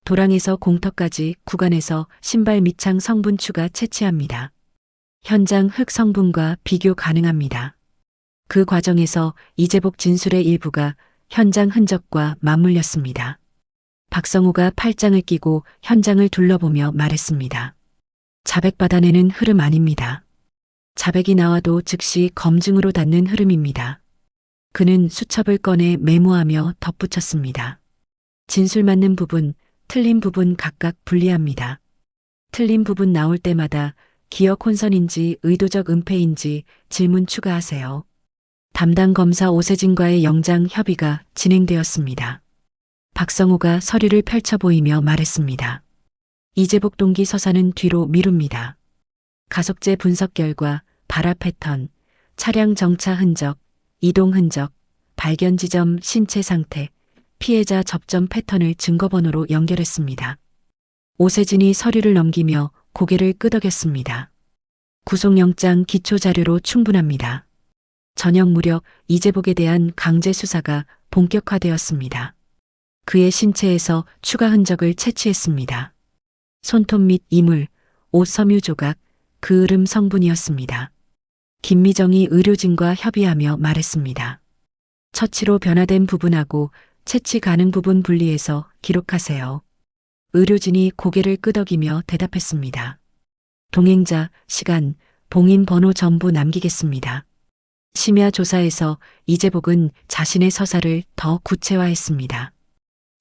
도랑에서 공터까지 구간에서 신발 밑창 성분 추가 채취합니다. 현장 흙 성분과 비교 가능합니다. 그 과정에서 이재복 진술의 일부가 현장 흔적과 맞물렸습니다. 박성우가 팔짱을 끼고 현장을 둘러보며 말했습니다. 자백 받아내는 흐름 아닙니다. 자백이 나와도 즉시 검증으로 닿는 흐름입니다. 그는 수첩을 꺼내 메모하며 덧붙였습니다. 진술 맞는 부분, 틀린 부분 각각 분리합니다. 틀린 부분 나올 때마다 기억 혼선인지 의도적 은폐인지 질문 추가하세요. 담당 검사 오세진과의 영장 협의가 진행되었습니다. 박성우가 서류를 펼쳐 보이며 말했습니다. 이재복 동기 서사는 뒤로 미룹니다. 가속제 분석 결과, 발화 패턴, 차량 정차 흔적, 이동 흔적, 발견 지점 신체 상태, 피해자 접점 패턴을 증거번호로 연결했습니다. 오세진이 서류를 넘기며 고개를 끄덕였습니다. 구속영장 기초자료로 충분합니다. 저녁 무렵 이재복에 대한 강제 수사가 본격화되었습니다. 그의 신체에서 추가 흔적을 채취했습니다. 손톱 및 이물, 옷 섬유 조각, 그을음 성분이었습니다. 김미정이 의료진과 협의하며 말했습니다. 처치로 변화된 부분하고 채취 가능 부분 분리해서 기록하세요. 의료진이 고개를 끄덕이며 대답했습니다. 동행자, 시간, 봉인 번호 전부 남기겠습니다. 심야 조사에서 이재복은 자신의 서사를 더 구체화했습니다.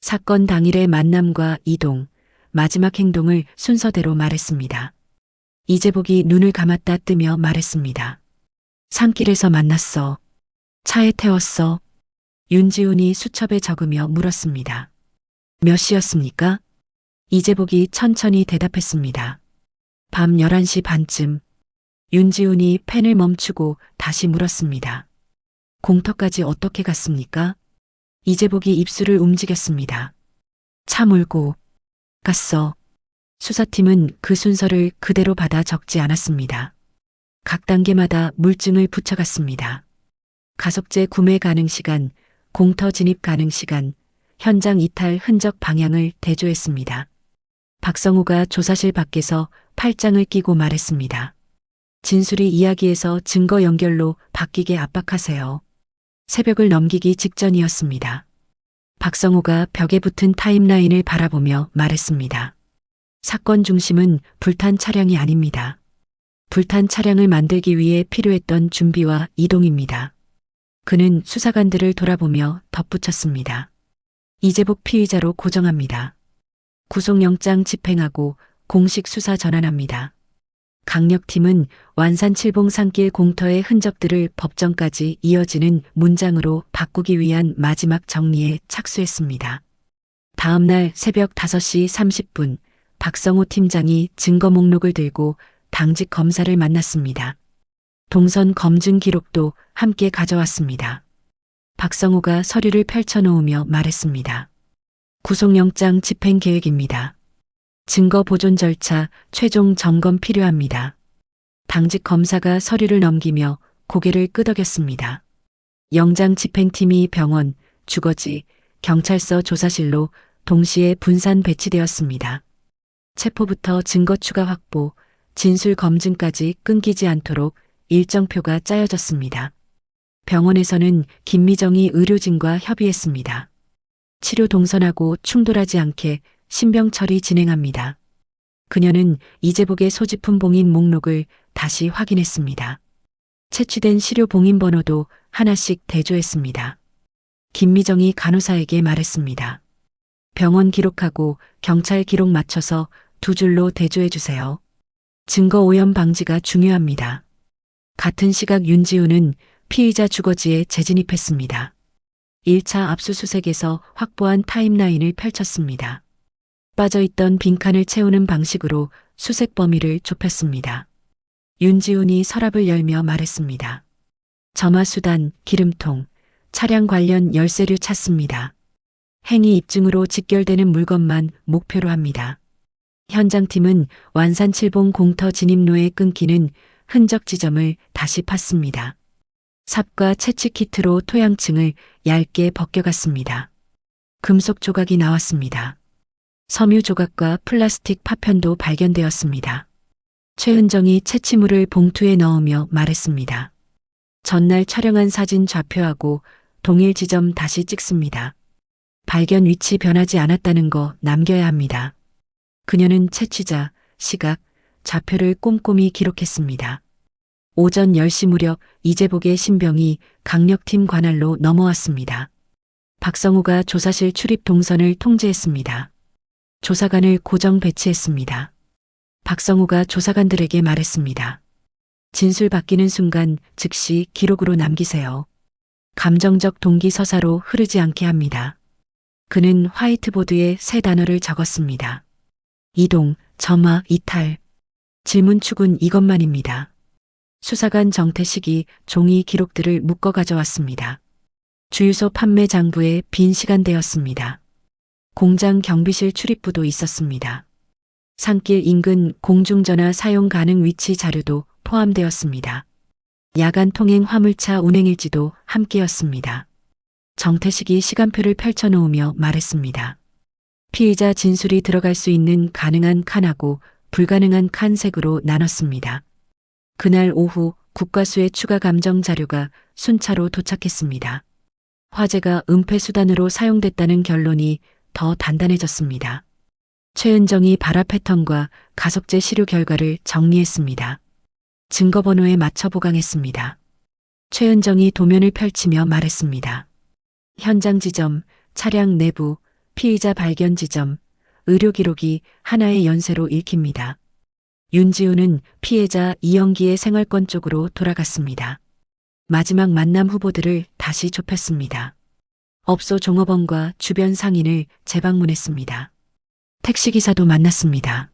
사건 당일의 만남과 이동, 마지막 행동을 순서대로 말했습니다. 이재복이 눈을 감았다 뜨며 말했습니다. 산길에서 만났어. 차에 태웠어. 윤지훈이 수첩에 적으며 물었습니다. 몇 시였습니까? 이재복이 천천히 대답했습니다. 밤 11시 반쯤. 윤지훈이 펜을 멈추고 다시 물었습니다. 공터까지 어떻게 갔습니까? 이재복이 입술을 움직였습니다. 차 몰고 갔어. 수사팀은 그 순서를 그대로 받아 적지 않았습니다. 각 단계마다 물증을 붙여갔습니다. 가속제 구매 가능 시간, 공터 진입 가능 시간, 현장 이탈 흔적 방향을 대조했습니다. 박성우가 조사실 밖에서 팔짱을 끼고 말했습니다. 진술이 이야기에서 증거 연결로 바뀌게 압박하세요. 새벽을 넘기기 직전이었습니다. 박성우가 벽에 붙은 타임라인을 바라보며 말했습니다. 사건 중심은 불탄 차량이 아닙니다. 불탄 차량을 만들기 위해 필요했던 준비와 이동입니다. 그는 수사관들을 돌아보며 덧붙였습니다. 이재복 피의자로 고정합니다. 구속영장 집행하고 공식 수사 전환합니다. 강력팀은 완산 칠봉 산길 공터의 흔적들을 법정까지 이어지는 문장으로 바꾸기 위한 마지막 정리에 착수했습니다. 다음 날 새벽 5시 30분 박성우 팀장이 증거 목록을 들고 당직 검사를 만났습니다. 동선 검증 기록도 함께 가져왔습니다. 박성우가 서류를 펼쳐놓으며 말했습니다. 구속영장 집행 계획입니다. 증거 보존 절차 최종 점검 필요합니다. 당직 검사가 서류를 넘기며 고개를 끄덕였습니다. 영장 집행팀이 병원, 주거지, 경찰서 조사실로 동시에 분산 배치되었습니다. 체포부터 증거 추가 확보, 진술 검증까지 끊기지 않도록 일정표가 짜여졌습니다. 병원에서는 김미정이 의료진과 협의했습니다. 치료 동선하고 충돌하지 않게 신병 처리 진행합니다. 그녀는 이재복의 소지품 봉인 목록을 다시 확인했습니다. 채취된 시료 봉인 번호도 하나씩 대조했습니다. 김미정이 간호사에게 말했습니다. 병원 기록하고 경찰 기록 맞춰서 두 줄로 대조해 주세요. 증거 오염 방지가 중요합니다. 같은 시각 윤지우는 피의자 주거지에 재진입했습니다. 1차 압수수색에서 확보한 타임라인을 펼쳤습니다. 빠져있던 빈칸을 채우는 방식으로 수색 범위를 좁혔습니다. 윤지훈이 서랍을 열며 말했습니다. 점화수단, 기름통, 차량 관련 열쇠류 찾습니다. 행위 입증으로 직결되는 물건만 목표로 합니다. 현장팀은 완산 칠봉 공터 진입로에 끊기는 흔적 지점을 다시 팠습니다. 삽과 채취 키트로 토양층을 얇게 벗겨갔습니다. 금속 조각이 나왔습니다. 섬유 조각과 플라스틱 파편도 발견되었습니다. 최은정이 채취물을 봉투에 넣으며 말했습니다. 전날 촬영한 사진 좌표하고 동일 지점 다시 찍습니다. 발견 위치 변하지 않았다는 거 남겨야 합니다. 그녀는 채취자, 시각, 좌표를 꼼꼼히 기록했습니다. 오전 10시 무렵 이재복의 신병이 강력팀 관할로 넘어왔습니다. 박성우가 조사실 출입 동선을 통제했습니다. 조사관을 고정 배치했습니다. 박성우가 조사관들에게 말했습니다. 진술 바뀌는 순간 즉시 기록으로 남기세요. 감정적 동기 서사로 흐르지 않게 합니다. 그는 화이트보드에 세 단어를 적었습니다. 이동, 점화, 이탈. 질문 축은 이것만입니다. 수사관 정태식이 종이 기록들을 묶어 가져왔습니다. 주유소 판매 장부에 빈 시간대였습니다. 공장 경비실 출입부도 있었습니다. 산길 인근 공중전화 사용 가능 위치 자료도 포함되었습니다. 야간 통행 화물차 운행일지도 함께였습니다. 정태식이 시간표를 펼쳐놓으며 말했습니다. 피의자 진술이 들어갈 수 있는 가능한 칸하고 불가능한 칸 색으로 나눴습니다. 그날 오후 국과수의 추가 감정 자료가 순차로 도착했습니다. 화재가 은폐 수단으로 사용됐다는 결론이 더 단단해졌습니다. 최은정이 발화 패턴과 가속제 시료 결과를 정리했습니다. 증거 번호에 맞춰 보강했습니다. 최은정이 도면을 펼치며 말했습니다. 현장 지점, 차량 내부, 피의자 발견 지점, 의료 기록이 하나의 연쇄로 읽힙니다. 윤지우는 피해자 이영기의 생활권 쪽으로 돌아갔습니다. 마지막 만남 후보들을 다시 좁혔습니다. 업소 종업원과 주변 상인을 재방문했습니다. 택시기사도 만났습니다.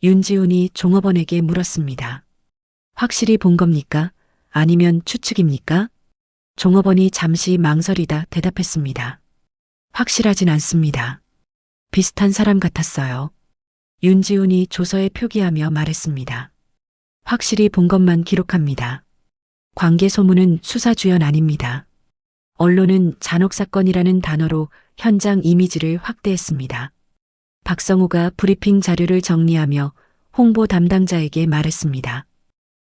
윤지훈이 종업원에게 물었습니다. 확실히 본 겁니까? 아니면 추측입니까? 종업원이 잠시 망설이다 대답했습니다. 확실하진 않습니다. 비슷한 사람 같았어요. 윤지훈이 조서에 표기하며 말했습니다. 확실히 본 것만 기록합니다. 관계 소문은 수사 주연 아닙니다. 언론은 잔혹 사건이라는 단어로 현장 이미지를 확대했습니다. 박성우가 브리핑 자료를 정리하며 홍보 담당자에게 말했습니다.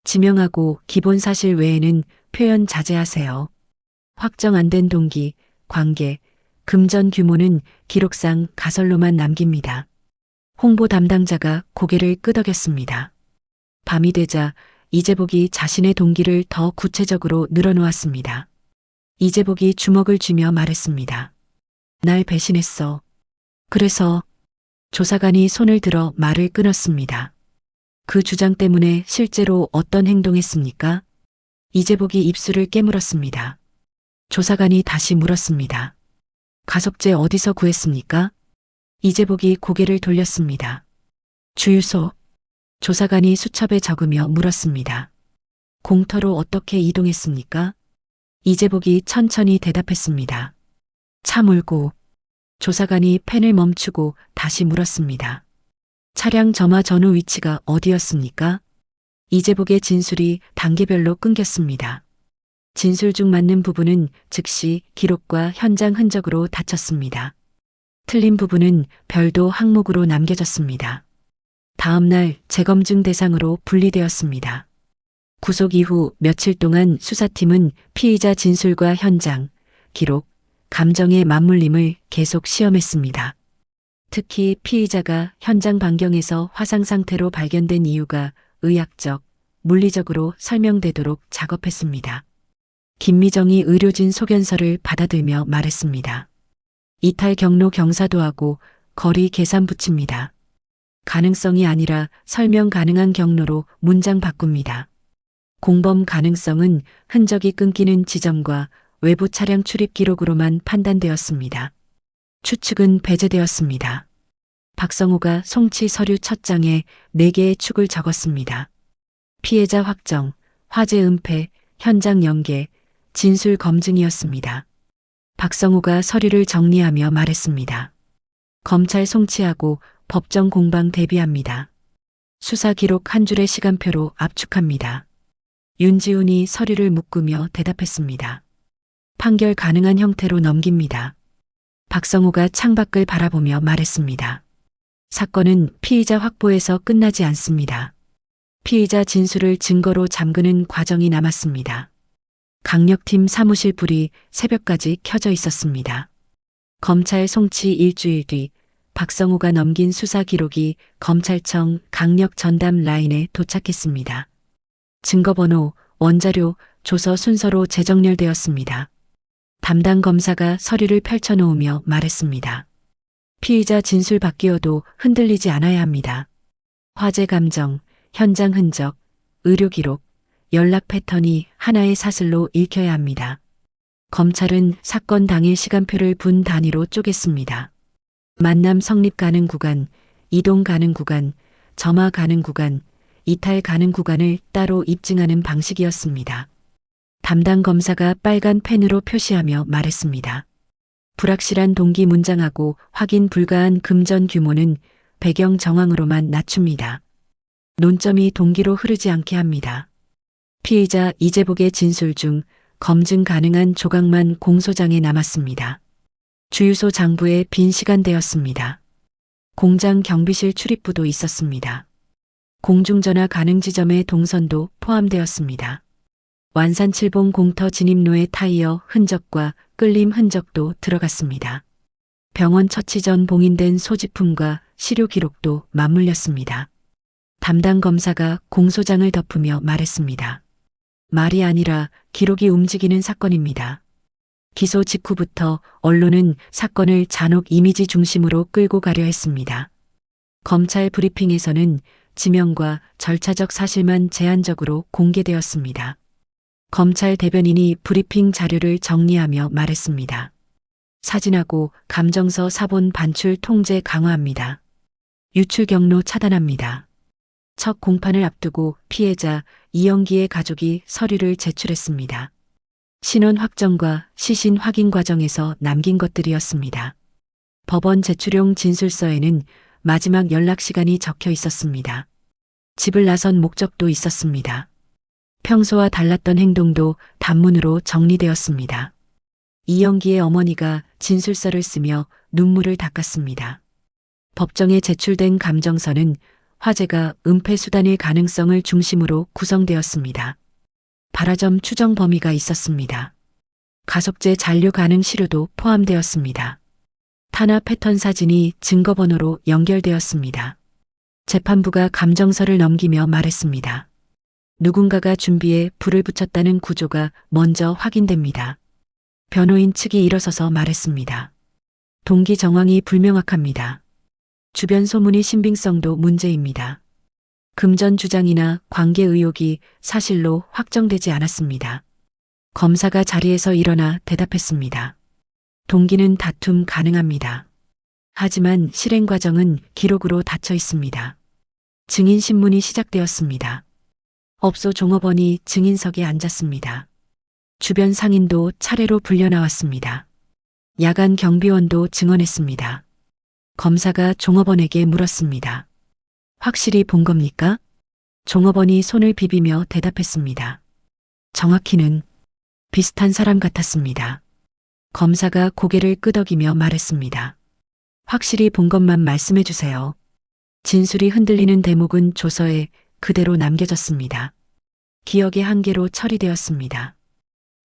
지명하고 기본 사실 외에는 표현 자제하세요. 확정 안 된 동기, 관계, 금전 규모는 기록상 가설로만 남깁니다. 홍보 담당자가 고개를 끄덕였습니다. 밤이 되자 이재복이 자신의 동기를 더 구체적으로 늘어놓았습니다. 이재복이 주먹을 쥐며 말했습니다. 날 배신했어. 그래서 조사관이 손을 들어 말을 끊었습니다. 그 주장 때문에 실제로 어떤 행동했습니까? 이재복이 입술을 깨물었습니다. 조사관이 다시 물었습니다. 가석제 어디서 구했습니까? 이재복이 고개를 돌렸습니다. 주유소. 조사관이 수첩에 적으며 물었습니다. 공터로 어떻게 이동했습니까? 이재복이 천천히 대답했습니다. 차 몰고. 조사관이 펜을 멈추고 다시 물었습니다. 차량 점화 전후 위치가 어디였습니까? 이재복의 진술이 단계별로 끊겼습니다. 진술 중 맞는 부분은 즉시 기록과 현장 흔적으로 닫혔습니다. 틀린 부분은 별도 항목으로 남겨졌습니다. 다음 날 재검증 대상으로 분리되었습니다. 구속 이후 며칠 동안 수사팀은 피의자 진술과 현장, 기록, 감정의 맞물림을 계속 시험했습니다. 특히 피의자가 현장 반경에서 화상 상태로 발견된 이유가 의학적, 물리적으로 설명되도록 작업했습니다. 김미정이 의료진 소견서를 받아들며 말했습니다. 이탈 경로 경사도하고 거리 계산 붙입니다. 가능성이 아니라 설명 가능한 경로로 문장 바꿉니다. 공범 가능성은 흔적이 끊기는 지점과 외부 차량 출입 기록으로만 판단되었습니다. 추측은 배제되었습니다. 박성우가 송치 서류 첫 장에 4개의 축을 적었습니다. 피해자 확정, 화재 은폐, 현장 연계, 진술 검증이었습니다. 박성우가 서류를 정리하며 말했습니다. 검찰 송치하고 법정 공방 대비합니다. 수사 기록 한 줄의 시간표로 압축합니다. 윤지훈이 서류를 묶으며 대답했습니다. 판결 가능한 형태로 넘깁니다. 박성우가 창밖을 바라보며 말했습니다. 사건은 피의자 확보에서 끝나지 않습니다. 피의자 진술을 증거로 잠그는 과정이 남았습니다. 강력팀 사무실 불이 새벽까지 켜져 있었습니다. 검찰 송치 일주일 뒤 박성우가 넘긴 수사 기록이 검찰청 강력 전담 라인에 도착했습니다. 증거번호, 원자료, 조서 순서로 재정렬되었습니다. 담당 검사가 서류를 펼쳐놓으며 말했습니다. 피의자 진술 바뀌어도 흔들리지 않아야 합니다. 화재 감정, 현장 흔적, 의료 기록, 연락 패턴이 하나의 사슬로 읽혀야 합니다. 검찰은 사건 당일 시간표를 분 단위로 쪼갰습니다. 만남 성립 가능 구간, 이동 가능 구간, 점화 가능 구간, 이탈 가능 구간을 따로 입증하는 방식이었습니다. 담당 검사가 빨간 펜으로 표시하며 말했습니다. 불확실한 동기 문장하고 확인 불가한 금전 규모는 배경 정황으로만 낮춥니다. 논점이 동기로 흐르지 않게 합니다. 피의자 이재복의 진술 중 검증 가능한 조각만 공소장에 남았습니다. 주유소 장부에 빈 시간대였습니다. 공장 경비실 출입부도 있었습니다. 공중전화 가능 지점의 동선도 포함되었습니다. 완산칠봉 공터 진입로의 타이어 흔적과 끌림 흔적도 들어갔습니다. 병원 처치 전 봉인된 소지품과 시료 기록도 맞물렸습니다. 담당 검사가 공소장을 덮으며 말했습니다. 말이 아니라 기록이 움직이는 사건입니다. 기소 직후부터 언론은 사건을 잔혹 이미지 중심으로 끌고 가려 했습니다. 검찰 브리핑에서는 지명과 절차적 사실만 제한적으로 공개되었습니다. 검찰 대변인이 브리핑 자료를 정리하며 말했습니다. 사진하고 감정서 사본 반출 통제 강화합니다. 유출 경로 차단합니다. 첫 공판을 앞두고 피해자 이영기의 가족이 서류를 제출했습니다. 신원 확정과 시신 확인 과정에서 남긴 것들이었습니다. 법원 제출용 진술서에는 마지막 연락 시간이 적혀 있었습니다. 집을 나선 목적도 있었습니다. 평소와 달랐던 행동도 단문으로 정리되었습니다. 이영기의 어머니가 진술서를 쓰며 눈물을 닦았습니다. 법정에 제출된 감정서는 화재가 은폐 수단일 가능성을 중심으로 구성되었습니다. 발화점 추정 범위가 있었습니다. 가속제 잔류 가능 시료도 포함되었습니다. 탄화 패턴 사진이 증거번호로 연결되었습니다. 재판부가 감정서를 넘기며 말했습니다. 누군가가 준비해 불을 붙였다는 구조가 먼저 확인됩니다. 변호인 측이 일어서서 말했습니다. 동기 정황이 불명확합니다. 주변 소문의 신빙성도 문제입니다. 금전 주장이나 관계 의혹이 사실로 확정되지 않았습니다. 검사가 자리에서 일어나 대답했습니다. 동기는 다툼 가능합니다. 하지만 실행 과정은 기록으로 닫혀 있습니다. 증인 신문이 시작되었습니다. 업소 종업원이 증인석에 앉았습니다. 주변 상인도 차례로 불려 나왔습니다. 야간 경비원도 증언했습니다. 검사가 종업원에게 물었습니다. 확실히 본 겁니까? 종업원이 손을 비비며 대답했습니다. 정확히는 비슷한 사람 같았습니다. 검사가 고개를 끄덕이며 말했습니다. 확실히 본 것만 말씀해 주세요. 진술이 흔들리는 대목은 조서에 그대로 남겨졌습니다. 기억의 한계로 처리되었습니다.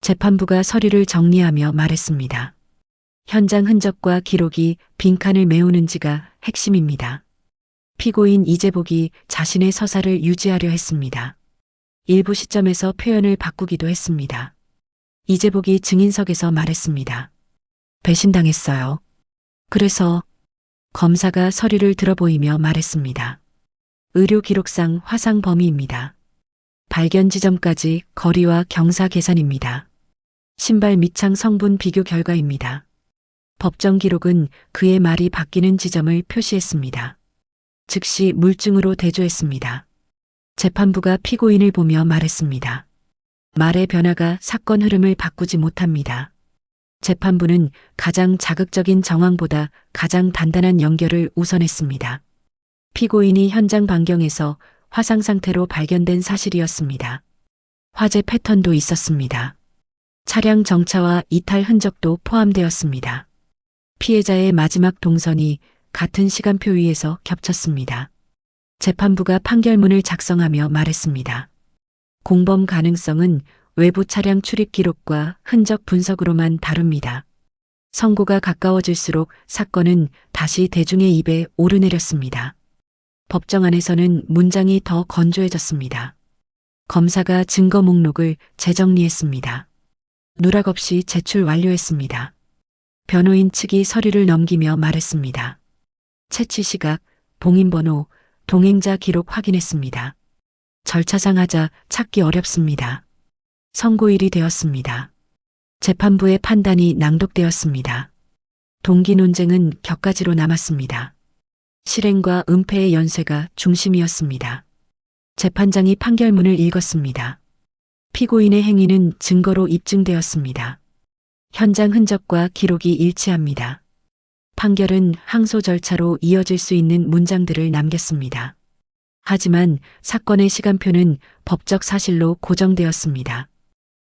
재판부가 서류를 정리하며 말했습니다. 현장 흔적과 기록이 빈칸을 메우는지가 핵심입니다. 피고인 이재복이 자신의 서사를 유지하려 했습니다. 일부 시점에서 표현을 바꾸기도 했습니다. 이재복이 증인석에서 말했습니다. 배신당했어요. 그래서 검사가 서류를 들어보이며 말했습니다. 의료 기록상 화상 범위입니다. 발견 지점까지 거리와 경사 계산입니다. 신발 밑창 성분 비교 결과입니다. 법정 기록은 그의 말이 바뀌는 지점을 표시했습니다. 즉시 물증으로 대조했습니다. 재판부가 피고인을 보며 말했습니다. 말의 변화가 사건 흐름을 바꾸지 못합니다. 재판부는 가장 자극적인 정황보다 가장 단단한 연결을 우선했습니다. 피고인이 현장 반경에서 화상 상태로 발견된 사실이었습니다. 화재 패턴도 있었습니다. 차량 정차와 이탈 흔적도 포함되었습니다. 피해자의 마지막 동선이 같은 시간표 위에서 겹쳤습니다. 재판부가 판결문을 작성하며 말했습니다. 공범 가능성은 외부 차량 출입 기록과 흔적 분석으로만 다룹니다. 선고가 가까워질수록 사건은 다시 대중의 입에 오르내렸습니다. 법정 안에서는 문장이 더 건조해졌습니다. 검사가 증거 목록을 재정리했습니다. 누락 없이 제출 완료했습니다. 변호인 측이 서류를 넘기며 말했습니다. 채취 시각, 봉인번호, 동행자 기록 확인했습니다. 절차상 하자 찾기 어렵습니다. 선고일이 되었습니다. 재판부의 판단이 낭독되었습니다. 동기 논쟁은 격가지로 남았습니다. 실행과 은폐의 연쇄가 중심이었습니다. 재판장이 판결문을 읽었습니다. 피고인의 행위는 증거로 입증되었습니다. 현장 흔적과 기록이 일치합니다. 판결은 항소 절차로 이어질 수 있는 문장들을 남겼습니다. 하지만 사건의 시간표는 법적 사실로 고정되었습니다.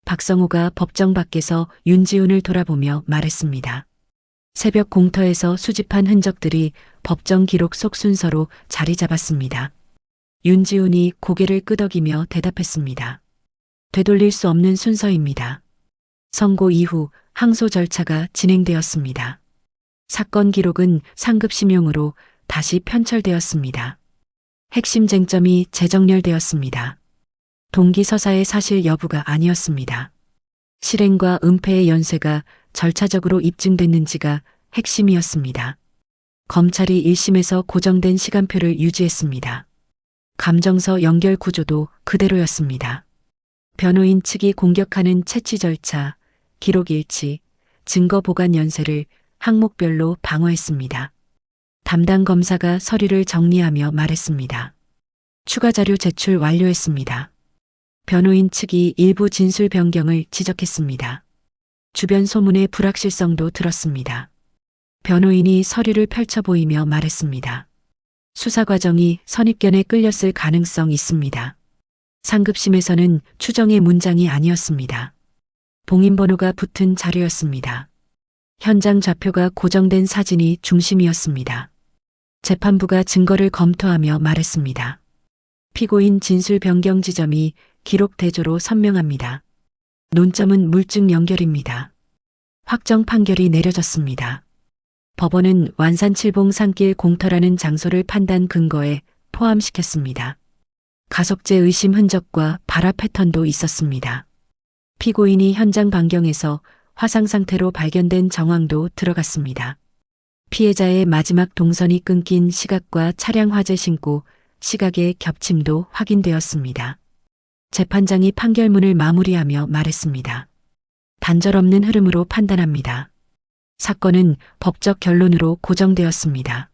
박성호가 법정 밖에서 윤지훈을 돌아보며 말했습니다. 새벽 공터에서 수집한 흔적들이 법정 기록 속 순서로 자리 잡았습니다. 윤지훈이 고개를 끄덕이며 대답했습니다. 되돌릴 수 없는 순서입니다. 선고 이후 항소 절차가 진행되었습니다. 사건 기록은 상급심용으로 다시 편철되었습니다. 핵심 쟁점이 재정렬되었습니다. 동기 서사의 사실 여부가 아니었습니다. 실행과 은폐의 연쇄가 절차적으로 입증됐는지가 핵심이었습니다. 검찰이 1심에서 고정된 시간표를 유지했습니다. 감정서 연결 구조도 그대로였습니다. 변호인 측이 공격하는 채취 절차, 기록 일치, 증거 보관 연쇄를 항목별로 방어했습니다. 담당 검사가 서류를 정리하며 말했습니다. 추가 자료 제출 완료했습니다. 변호인 측이 일부 진술 변경을 지적했습니다. 주변 소문의 불확실성도 들었습니다. 변호인이 서류를 펼쳐 보이며 말했습니다. 수사 과정이 선입견에 끌렸을 가능성 있습니다. 상급심에서는 추정의 문장이 아니었습니다. 봉인번호가 붙은 자료였습니다. 현장 좌표가 고정된 사진이 중심이었습니다. 재판부가 증거를 검토하며 말했습니다. 피고인 진술 변경 지점이 기록 대조로 선명합니다. 논점은 물증 연결입니다. 확정 판결이 내려졌습니다. 법원은 완산칠봉 산길 공터라는 장소를 판단 근거에 포함시켰습니다. 가속제 의심 흔적과 발화 패턴도 있었습니다. 피고인이 현장 반경에서 화상 상태로 발견된 정황도 들어갔습니다. 피해자의 마지막 동선이 끊긴 시각과 차량 화재 신고 시각의 겹침도 확인되었습니다. 재판장이 판결문을 마무리하며 말했습니다. 단절 없는 흐름으로 판단합니다. 사건은 법적 결론으로 고정되었습니다.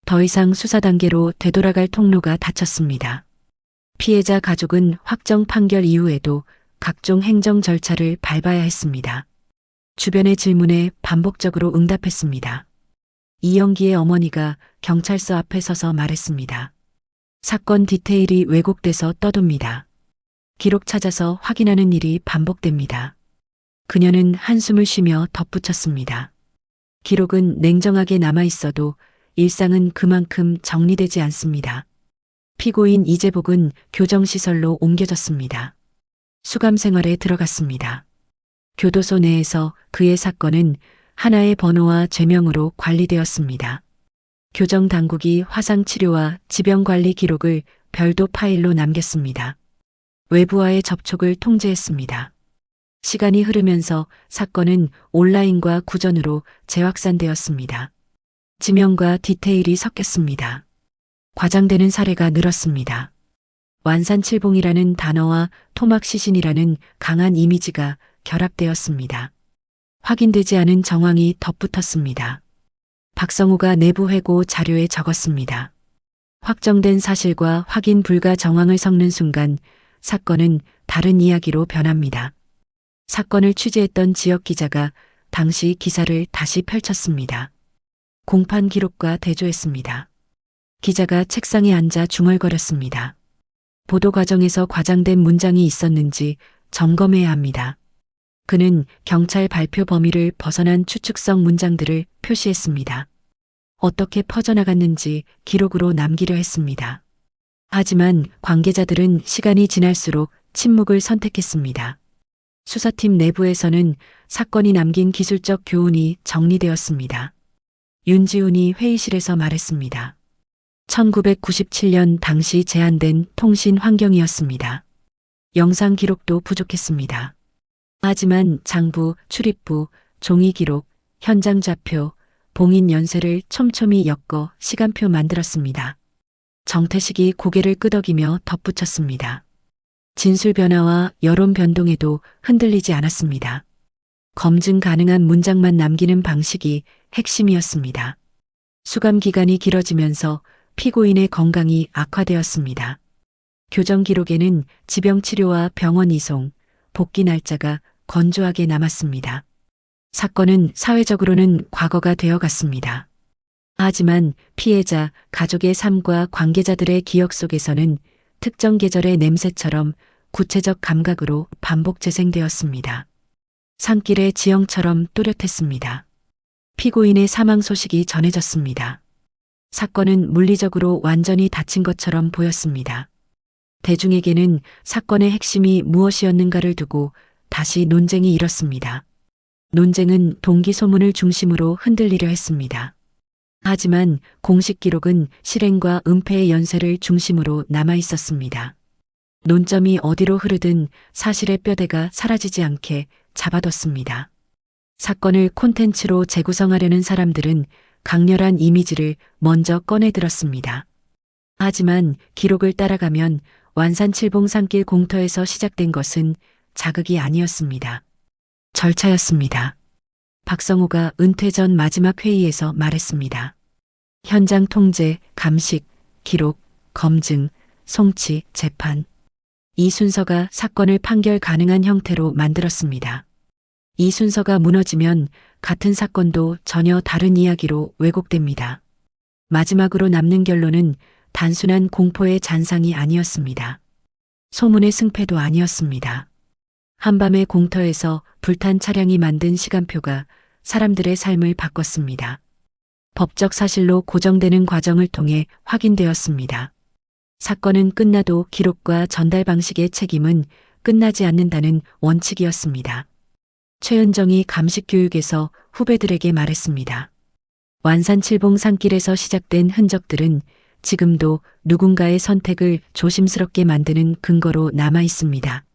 더 이상 수사 단계로 되돌아갈 통로가 닫혔습니다. 피해자 가족은 확정 판결 이후에도 각종 행정 절차를 밟아야 했습니다. 주변의 질문에 반복적으로 응답했습니다. 이영기의 어머니가 경찰서 앞에 서서 말했습니다. 사건 디테일이 왜곡돼서 떠돕니다. 기록 찾아서 확인하는 일이 반복됩니다. 그녀는 한숨을 쉬며 덧붙였습니다. 기록은 냉정하게 남아있어도 일상은 그만큼 정리되지 않습니다. 피고인 이재복은 교정시설로 옮겨졌습니다. 수감 생활에 들어갔습니다. 교도소 내에서 그의 사건은 하나의 번호와 죄명으로 관리되었습니다. 교정 당국이 화상 치료와 지병 관리 기록을 별도 파일로 남겼습니다. 외부와의 접촉을 통제했습니다. 시간이 흐르면서 사건은 온라인과 구전으로 재확산되었습니다. 지명과 디테일이 섞였습니다. 과장되는 사례가 늘었습니다. 완산칠봉이라는 단어와 토막시신이라는 강한 이미지가 결합되었습니다. 확인되지 않은 정황이 덧붙었습니다. 박성우가 내부 회고 자료에 적었습니다. 확정된 사실과 확인 불가 정황을 섞는 순간 사건은 다른 이야기로 변합니다. 사건을 취재했던 지역 기자가 당시 기사를 다시 펼쳤습니다. 공판 기록과 대조했습니다. 기자가 책상에 앉아 중얼거렸습니다. 보도 과정에서 과장된 문장이 있었는지 점검해야 합니다. 그는 경찰 발표 범위를 벗어난 추측성 문장들을 표시했습니다. 어떻게 퍼져나갔는지 기록으로 남기려 했습니다. 하지만 관계자들은 시간이 지날수록 침묵을 선택했습니다. 수사팀 내부에서는 사건이 남긴 기술적 교훈이 정리되었습니다. 윤지훈이 회의실에서 말했습니다. 1997년 당시 제한된 통신 환경이었습니다. 영상 기록도 부족했습니다. 하지만 장부, 출입부, 종이 기록, 현장 좌표, 봉인 연세를 촘촘히 엮어 시간표 만들었습니다. 정태식이 고개를 끄덕이며 덧붙였습니다. 진술 변화와 여론 변동에도 흔들리지 않았습니다. 검증 가능한 문장만 남기는 방식이 핵심이었습니다. 수감 기간이 길어지면서 피고인의 건강이 악화되었습니다. 교정 기록에는 지병 치료와 병원 이송, 복귀 날짜가 건조하게 남았습니다. 사건은 사회적으로는 과거가 되어갔습니다. 하지만 피해자, 가족의 삶과 관계자들의 기억 속에서는 특정 계절의 냄새처럼 구체적 감각으로 반복 재생되었습니다. 산길의 지형처럼 또렷했습니다. 피고인의 사망 소식이 전해졌습니다. 사건은 물리적으로 완전히 닫힌 것처럼 보였습니다. 대중에게는 사건의 핵심이 무엇이었는가를 두고 다시 논쟁이 일었습니다. 논쟁은 동기 소문을 중심으로 흔들리려 했습니다. 하지만 공식 기록은 실행과 은폐의 연쇄를 중심으로 남아 있었습니다. 논점이 어디로 흐르든 사실의 뼈대가 사라지지 않게 잡아뒀습니다. 사건을 콘텐츠로 재구성하려는 사람들은 강렬한 이미지를 먼저 꺼내들었습니다. 하지만 기록을 따라가면 완산칠봉 산길 공터에서 시작된 것은 자극이 아니었습니다. 절차였습니다. 박성우가 은퇴 전 마지막 회의에서 말했습니다. 현장 통제, 감식, 기록, 검증, 송치, 재판. 이 순서가 사건을 판결 가능한 형태로 만들었습니다. 이 순서가 무너지면 같은 사건도 전혀 다른 이야기로 왜곡됩니다. 마지막으로 남는 결론은 단순한 공포의 잔상이 아니었습니다. 소문의 승패도 아니었습니다. 한밤의 공터에서 불탄 차량이 만든 시간표가 사람들의 삶을 바꿨습니다. 법적 사실로 고정되는 과정을 통해 확인되었습니다. 사건은 끝나도 기록과 전달 방식의 책임은 끝나지 않는다는 원칙이었습니다. 최은정이 감식 교육에서 후배들에게 말했습니다. 완산칠봉 산길에서 시작된 흔적들은 지금도 누군가의 선택을 조심스럽게 만드는 근거로 남아 있습니다.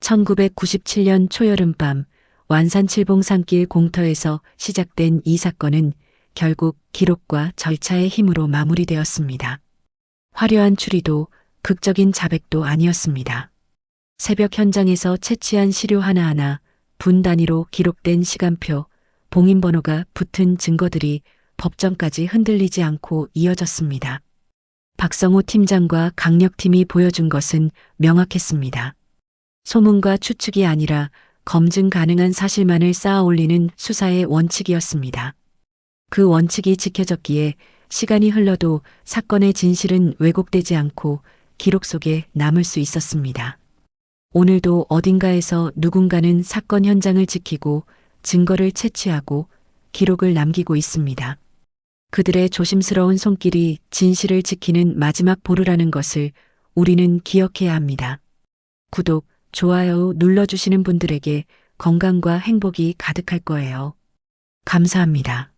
1997년 초여름밤 완산칠봉 산길 공터에서 시작된 이 사건은 결국 기록과 절차의 힘으로 마무리되었습니다. 화려한 추리도 극적인 자백도 아니었습니다. 새벽 현장에서 채취한 시료 하나하나, 분 단위로 기록된 시간표, 봉인번호가 붙은 증거들이 법정까지 흔들리지 않고 이어졌습니다. 박성호 팀장과 강력팀이 보여준 것은 명확했습니다. 소문과 추측이 아니라 검증 가능한 사실만을 쌓아 올리는 수사의 원칙이었습니다. 그 원칙이 지켜졌기에 시간이 흘러도 사건의 진실은 왜곡되지 않고 기록 속에 남을 수 있었습니다. 오늘도 어딘가에서 누군가는 사건 현장을 지키고 증거를 채취하고 기록을 남기고 있습니다. 그들의 조심스러운 손길이 진실을 지키는 마지막 보루라는 것을 우리는 기억해야 합니다. 구독, 좋아요 눌러주시는 분들에게 건강과 행복이 가득할 거예요. 감사합니다.